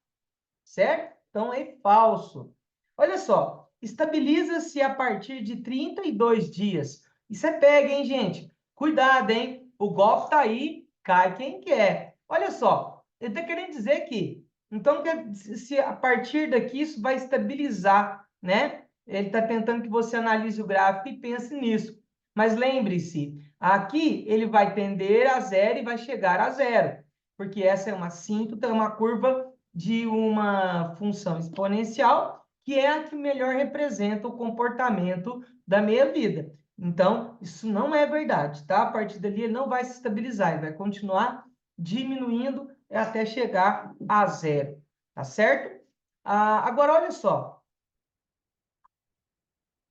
certo? Então é falso. Olha só, estabiliza-se a partir de 32 dias. Isso é pega, hein, gente? Cuidado, hein? O golpe tá aí, cai quem quer. Olha só, ele está querendo dizer que, então, se a partir daqui isso vai estabilizar, né? Ele está tentando que você analise o gráfico e pense nisso. Mas lembre-se, aqui ele vai tender a zero e vai chegar a zero, porque essa é uma assíntota, é uma curva de uma função exponencial, que é a que melhor representa o comportamento da meia-vida. Então, isso não é verdade, tá? A partir dali ele não vai se estabilizar, ele vai continuar diminuindo até chegar a zero, tá certo? Agora, olha só.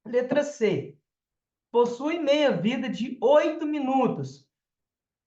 Letra C. Possui meia-vida de 8 minutos.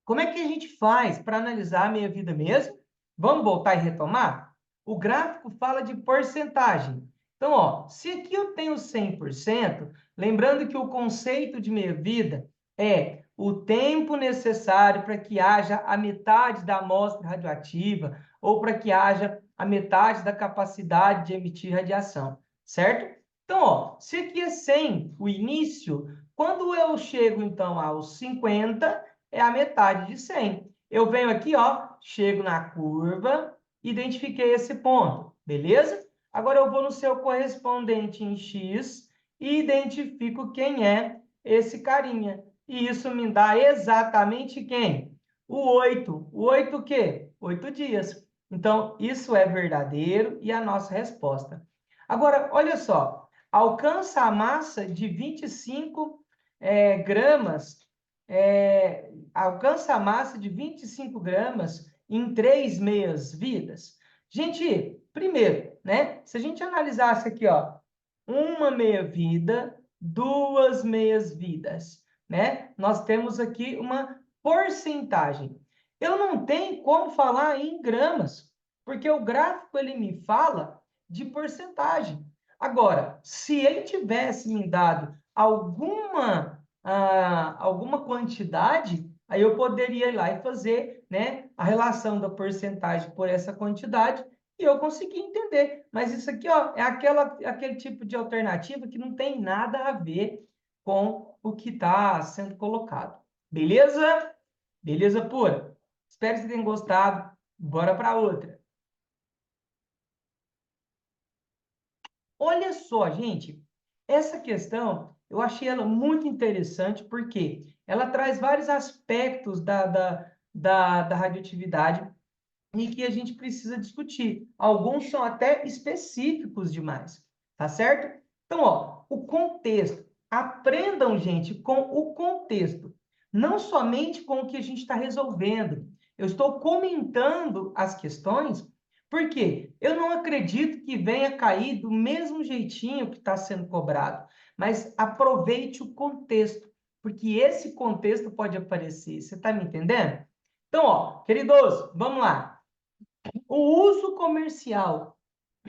Como é que a gente faz para analisar a meia-vida mesmo? Vamos voltar e retomar? O gráfico fala de porcentagem. Então, ó, se aqui eu tenho 100%, lembrando que o conceito de meia-vida é o tempo necessário para que haja a metade da amostra radioativa ou para que haja a metade da capacidade de emitir radiação, certo? Então, ó, se aqui é 100 o início, quando eu chego, então, aos 50, é a metade de 100. Eu venho aqui, ó, chego na curva, identifiquei esse ponto, beleza? Agora eu vou no seu correspondente em X e identifico quem é esse carinha. E isso me dá exatamente quem? O 8. O 8 o quê? 8 dias. Então, isso é verdadeiro e a nossa resposta. Agora, olha só, alcança a massa de 25 gramas, alcança a massa de 25 gramas em 3 meias-vidas. Gente, primeiro, né? Se a gente analisasse aqui, ó, uma meia-vida, duas meias-vidas, né? Nós temos aqui uma porcentagem. Eu não tenho como falar em gramas, porque o gráfico ele me fala de porcentagem. Agora, se ele tivesse me dado alguma quantidade, aí eu poderia ir lá e fazer, né, a relação da porcentagem por essa quantidade e eu consegui entender. Mas isso aqui, ó, é aquele tipo de alternativa que não tem nada a ver com o que está sendo colocado. Beleza? Beleza pura? Espero que vocês tenham gostado. Bora para outra. Olha só, gente, essa questão eu achei ela muito interessante porque ela traz vários aspectos da radioatividade e que a gente precisa discutir. Alguns são até específicos demais, tá certo? Então, ó, o contexto. Aprendam, gente, com o contexto, não somente com o que a gente está resolvendo. Eu estou comentando as questões porque eu não acredito que venha cair do mesmo jeitinho que está sendo cobrado, mas aproveite o contexto, porque esse contexto pode aparecer. Você está me entendendo? Então, ó, queridos, vamos lá. O uso comercial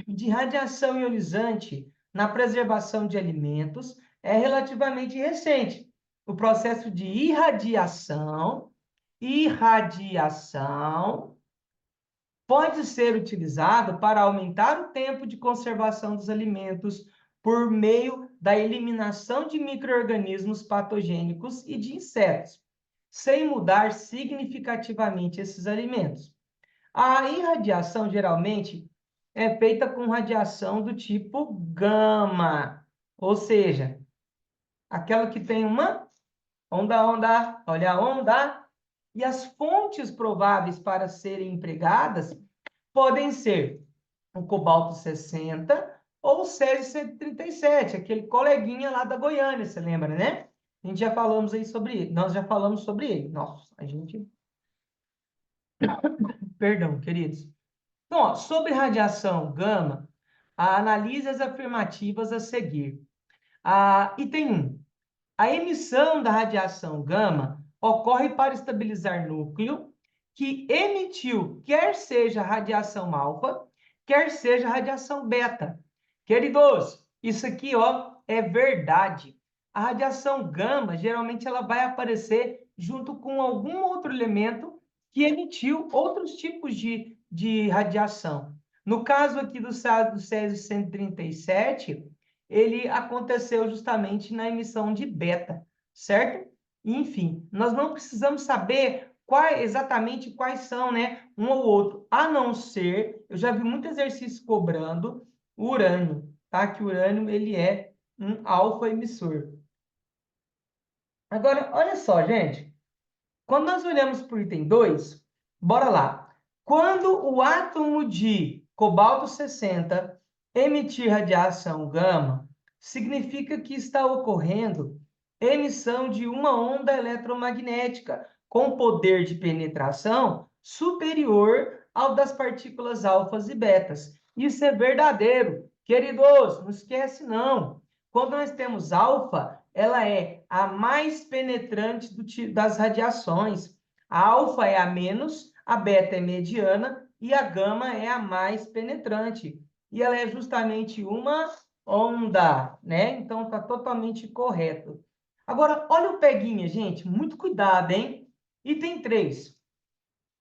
de radiação ionizante na preservação de alimentos é relativamente recente. O processo de irradiação pode ser utilizado para aumentar o tempo de conservação dos alimentos por meio da eliminação de micro-organismos patogênicos e de insetos, sem mudar significativamente esses alimentos. A irradiação geralmente é feita com radiação do tipo gama, ou seja, aquela que tem uma onda, olha a onda, e as fontes prováveis para serem empregadas podem ser o cobalto 60 ou o césio 137, aquele coleguinha lá da Goiânia, você lembra, né? A gente já falamos aí sobre ele, nós já falamos sobre ele. Nossa, a gente... Perdão, queridos. Então, ó, sobre radiação gama, analise as afirmativas a seguir. Item 1. A emissão da radiação gama ocorre para estabilizar núcleo que emitiu quer seja radiação alfa, quer seja radiação beta. Queridos, isso aqui, ó, é verdade. A radiação gama, geralmente, ela vai aparecer junto com algum outro elemento que emitiu outros tipos de radiação. No caso aqui do Césio 137, ele aconteceu justamente na emissão de beta, certo? Enfim, nós não precisamos saber exatamente quais são, né, um ou outro, a não ser, eu já vi muito exercício cobrando o urânio, tá? Que o urânio, ele é um alfa emissor. Agora, olha só, gente, quando nós olhamos para o item 2, bora lá. Quando o átomo de cobalto 60 emitir radiação gama, significa que está ocorrendo emissão de uma onda eletromagnética com poder de penetração superior ao das partículas alfas e betas. Isso é verdadeiro. Queridos, não esquece não. Quando nós temos alfa, ela é a mais penetrante das radiações. A alfa é a menos, a beta é mediana e a gama é a mais penetrante. E ela é justamente uma onda, né? Então, está totalmente correto. Agora, olha o peguinha, gente. Muito cuidado, hein? Item 3.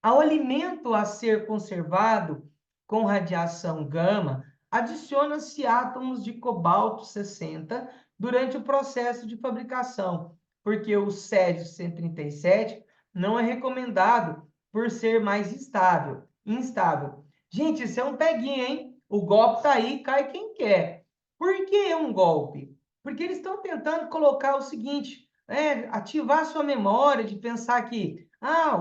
Ao alimento a ser conservado com radiação gama, adiciona-se átomos de cobalto 60 durante o processo de fabricação, porque o césio 137 não é recomendado por ser mais instável. Gente, isso é um peguinho, hein? O golpe tá aí, cai quem quer. Por que é um golpe? Porque eles estão tentando colocar o seguinte, ativar sua memória de pensar que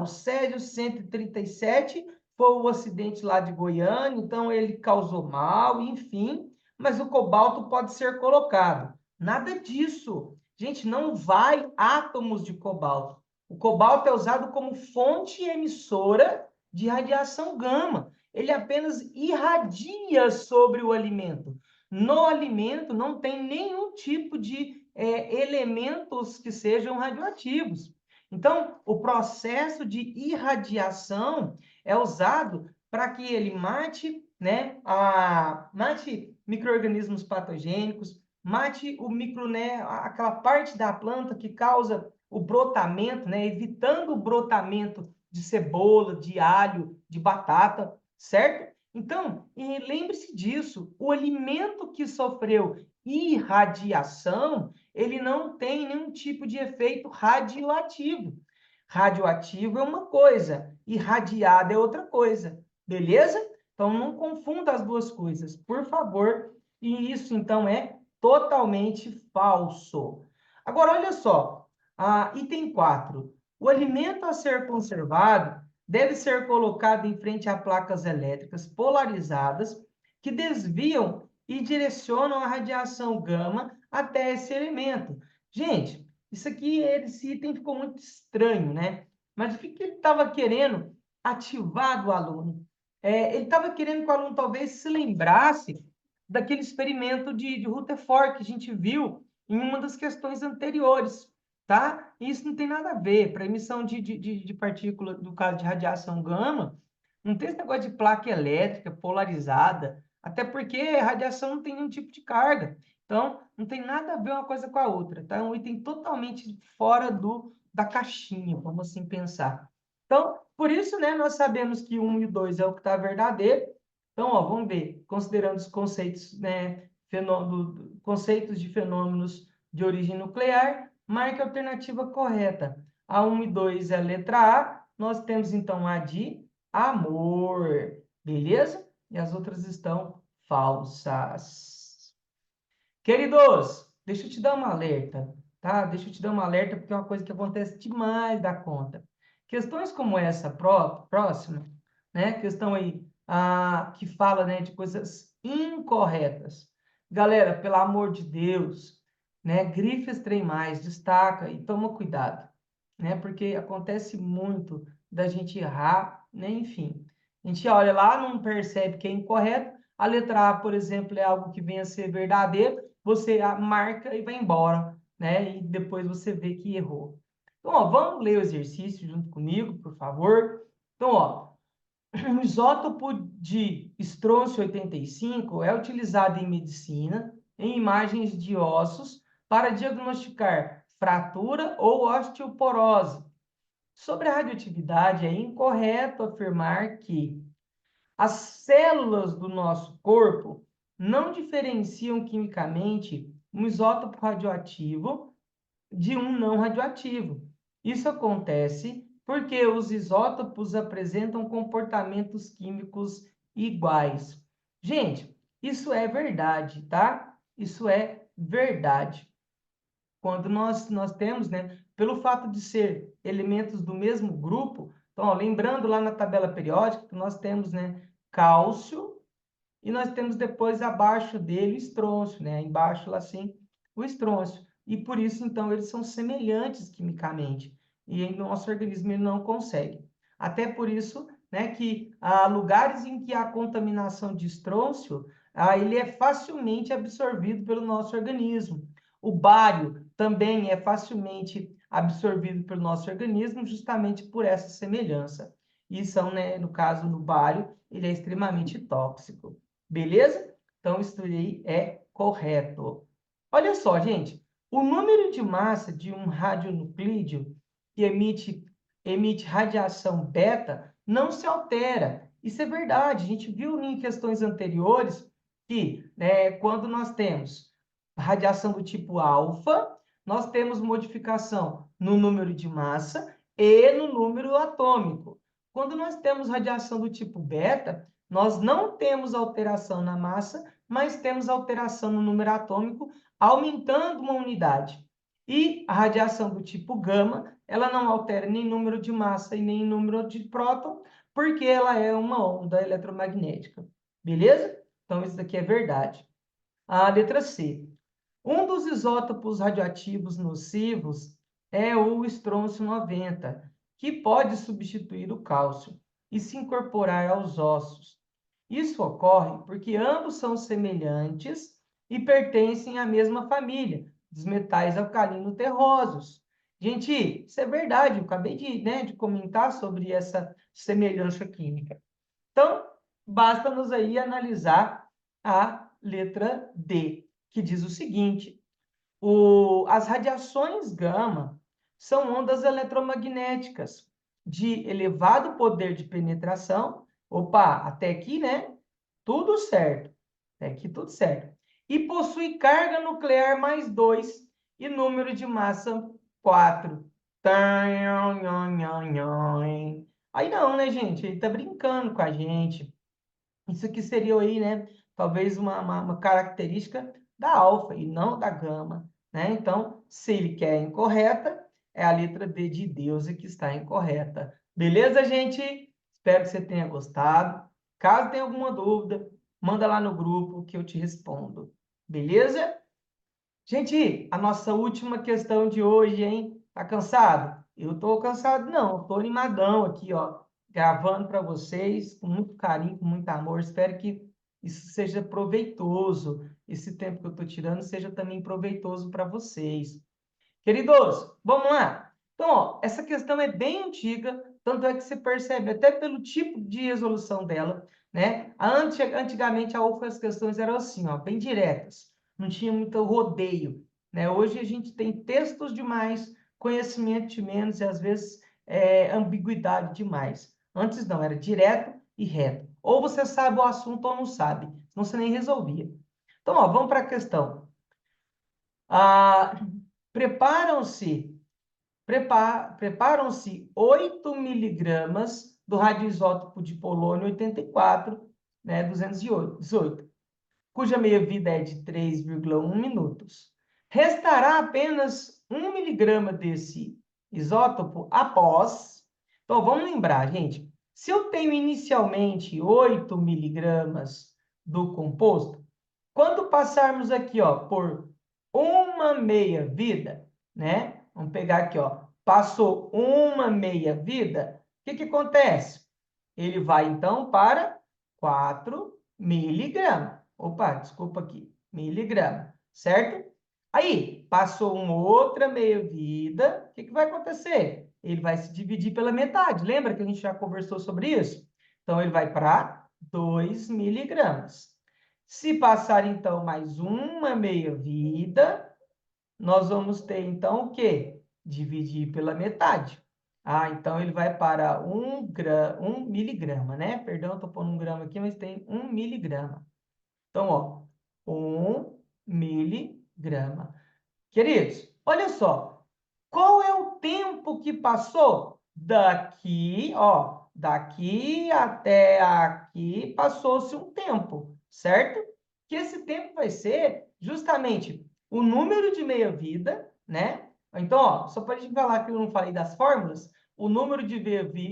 o Césio 137 foi o acidente lá de Goiânia, então ele causou mal, enfim, mas o cobalto pode ser colocado. Nada disso. Gente, não vai átomos de cobalto. O cobalto é usado como fonte emissora de radiação gama. Ele apenas irradia sobre o alimento. No alimento não tem nenhum tipo de elementos que sejam radioativos. Então, o processo de irradiação é usado para que ele mate, né, mate micro-organismos patogênicos, mate o micro, né, aquela parte da planta que causa o brotamento, né, evitando o brotamento de cebola, de alho, de batata, certo? Então, lembre-se disso, o alimento que sofreu irradiação, ele não tem nenhum tipo de efeito radioativo. Radioativo é uma coisa, irradiado é outra coisa, beleza? Então, não confunda as duas coisas, por favor. E isso, então, é totalmente falso. Agora, olha só, item 4. O alimento a ser conservado deve ser colocado em frente a placas elétricas polarizadas que desviam e direcionam a radiação gama até esse elemento. Gente, isso aqui, esse item ficou muito estranho, né? Mas o que ele estava querendo ativar do aluno? Ele estava querendo que o aluno talvez se lembrasse daquele experimento de Rutherford que a gente viu em uma das questões anteriores, tá? Isso não tem nada a ver. Para emissão de partícula, no caso de radiação gama, não tem esse negócio de placa elétrica polarizada, até porque radiação não tem nenhum tipo de carga. Então, não tem nada a ver uma coisa com a outra, tá? É um item totalmente fora da caixinha, vamos assim pensar. Então, por isso, né, nós sabemos que 1 e 2 é o que está verdadeiro. Então, ó, vamos ver, considerando os conceitos, né, conceitos de fenômenos de origem nuclear, marque a alternativa correta. A 1 e 2 é a letra A, nós temos então a de amor, beleza? E as outras estão falsas. Queridos, deixa eu te dar um alerta, tá? Deixa eu te dar um alerta porque é uma coisa que acontece demais da conta. Questões como essa próxima, né? Questão aí que fala, né, de coisas incorretas. Galera, pelo amor de Deus, né? Grife as trem mais, destaca e toma cuidado, né? Porque acontece muito da gente errar, né? Enfim, a gente olha lá, não percebe que é incorreto. A letra A, por exemplo, é algo que vem a ser verdadeiro você marca e vai embora, né? E depois você vê que errou. Então, ó, vamos ler o exercício junto comigo, por favor. Então, ó, o isótopo de estrôncio 85 é utilizado em medicina, em imagens de ossos, para diagnosticar fratura ou osteoporose. Sobre a radioatividade, é incorreto afirmar que as células do nosso corpo não diferenciam quimicamente um isótopo radioativo de um não radioativo. Isso acontece porque os isótopos apresentam comportamentos químicos iguais. Gente, isso é verdade, tá? Isso é verdade. Quando nós temos, né, pelo fato de ser elementos do mesmo grupo, então, ó, lembrando lá na tabela periódica que nós temos, né, cálcio e nós temos depois abaixo dele o estrôncio, né, embaixo lá assim, o estrôncio. E por isso, então, eles são semelhantes quimicamente. E em nosso organismo ele não consegue. Até por isso, né, que há lugares em que há contaminação de estrôncio, ele é facilmente absorvido pelo nosso organismo. O bário também é facilmente absorvido pelo nosso organismo, justamente por essa semelhança. E são, né, no caso, no bário, ele é extremamente tóxico. Beleza? Então, isso aí é correto. Olha só, gente. O número de massa de um radionuclídeo que emite radiação beta não se altera. Isso é verdade. A gente viu em questões anteriores que, né, quando nós temos radiação do tipo alfa, nós temos modificação no número de massa e no número atômico. Quando nós temos radiação do tipo beta, nós não temos alteração na massa, mas temos alteração no número atômico, aumentando uma unidade. E a radiação do tipo gama, ela não altera nem número de massa e nem número de próton, porque ela é uma onda eletromagnética. Beleza? Então, isso daqui é verdade. A letra C. Um dos isótopos radioativos nocivos é o estrôncio 90, que pode substituir o cálcio e se incorporar aos ossos. Isso ocorre porque ambos são semelhantes e pertencem à mesma família, dos metais alcalino-terrosos. Gente, isso é verdade, eu acabei de, né, de comentar sobre essa semelhança química. Então, basta-nos aí analisar a letra D, que diz o seguinte: as radiações gama são ondas eletromagnéticas de elevado poder de penetração. Opa, até aqui, né? Tudo certo. Até aqui tudo certo. E possui carga nuclear mais 2 e número de massa 4. Aí não, né, gente? Ele tá brincando com a gente. Isso aqui seria aí, né? Talvez uma característica da alfa e não da gama, né? Então, se ele quer incorreta, é a letra D de Deus que está incorreta. Beleza, gente? Espero que você tenha gostado. Caso tenha alguma dúvida, manda lá no grupo que eu te respondo. Beleza? Gente, a nossa última questão de hoje, hein? Tá cansado? Eu tô cansado, não. Tô animadão aqui, ó, gravando para vocês com muito carinho, com muito amor. Espero que isso seja proveitoso. Esse tempo que eu tô tirando seja também proveitoso para vocês. Queridos, vamos lá. Então, ó, essa questão é bem antiga, tanto é que você percebe até pelo tipo de resolução dela, né? Antigamente, as questões eram assim, ó, bem diretas, não tinha muito rodeio, né? Hoje a gente tem textos demais, conhecimento de menos e às vezes ambiguidade demais. Antes não, era direto e reto. Ou você sabe o assunto ou não sabe, senão você nem resolvia. Então, ó, vamos para a questão. Ah, preparam-se preparam-se 8 miligramas do radioisótopo de polônio 84, né, 218, cuja meia-vida é de 3,1 minutos. Restará apenas 1 miligrama desse isótopo após... Então, vamos lembrar, gente. Se eu tenho inicialmente 8 miligramas do composto, quando passarmos aqui, ó, por uma meia-vida, né? Vamos pegar aqui, ó. Passou uma meia-vida, o que que acontece? Ele vai, então, para 4 miligramas. Opa, desculpa aqui. Miligrama. certo? Aí, passou uma outra meia-vida, o que vai acontecer? Ele vai se dividir pela metade. Lembra que a gente já conversou sobre isso? Então, ele vai para 2 miligramas. Se passar, então, mais uma meia-vida, nós vamos ter, então, o quê? Dividir pela metade. Ah, então ele vai para 1 miligrama, né? Perdão, estou pondo 1 grama aqui, mas tem 1 miligrama. Então, ó, 1 miligrama. Queridos, olha só. Qual é o tempo que passou? Daqui, ó, daqui até aqui passou-se um tempo, certo? Que esse tempo vai ser justamente o número de meia-vida, né? Então, ó, só para a gente falar que eu não falei das fórmulas, o número de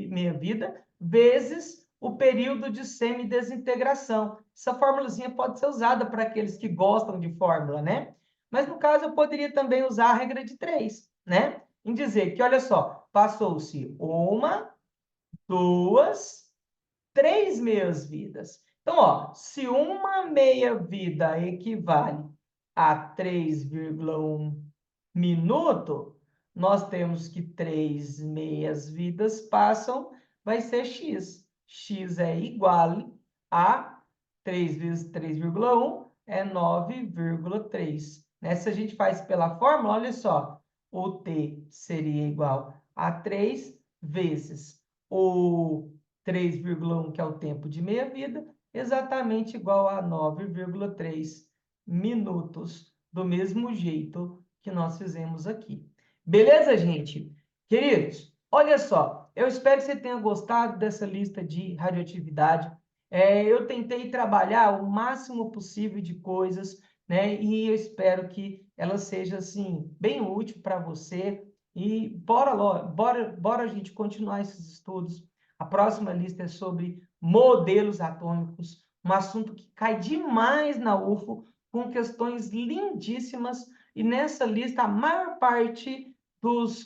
meia-vida vezes o período de semidesintegração. Essa fórmulazinha pode ser usada para aqueles que gostam de fórmula, né? Mas, no caso, eu poderia também usar a regra de 3, né? Em dizer que, olha só, passou-se 1, 2, 3 meias-vidas. Então, ó, se uma meia-vida equivale a 3,1 minuto, nós temos que 3 meias-vidas passam, vai ser x. X é igual a 3 vezes 3,1 é 9,3. Né? Se a gente faz pela fórmula, olha só, o t seria igual a 3 vezes o 3,1, que é o tempo de meia-vida, exatamente igual a 9,3 minutos, do mesmo jeito que nós fizemos aqui. Beleza, gente? Queridos, olha só, eu espero que você tenha gostado dessa lista de radioatividade. Eu tentei trabalhar o máximo possível de coisas, né? E eu espero que ela seja, assim, bem útil para você. E bora a gente continuar esses estudos. A próxima lista é sobre modelos atômicos, um assunto que cai demais na UFO, com questões lindíssimas. E nessa lista, a maior parte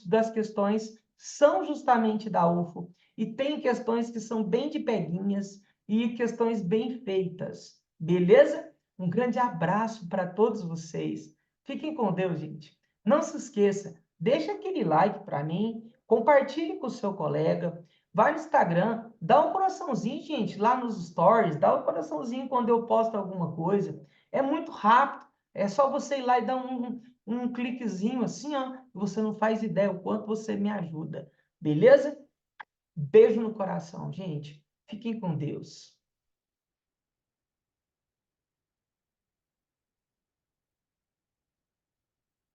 das questões são justamente da UFO. E tem questões que são bem de peguinhas e questões bem feitas. Beleza? Um grande abraço para todos vocês. Fiquem com Deus, gente. Não se esqueça, deixa aquele like para mim, compartilhe com o seu colega, vai no Instagram, dá um coraçãozinho, gente, lá nos stories, dá um coraçãozinho quando eu posto alguma coisa. É muito rápido, é só você ir lá e dar um cliquezinho assim, ó, você não faz ideia o quanto você me ajuda. Beleza? Beijo no coração, gente. Fiquem com Deus.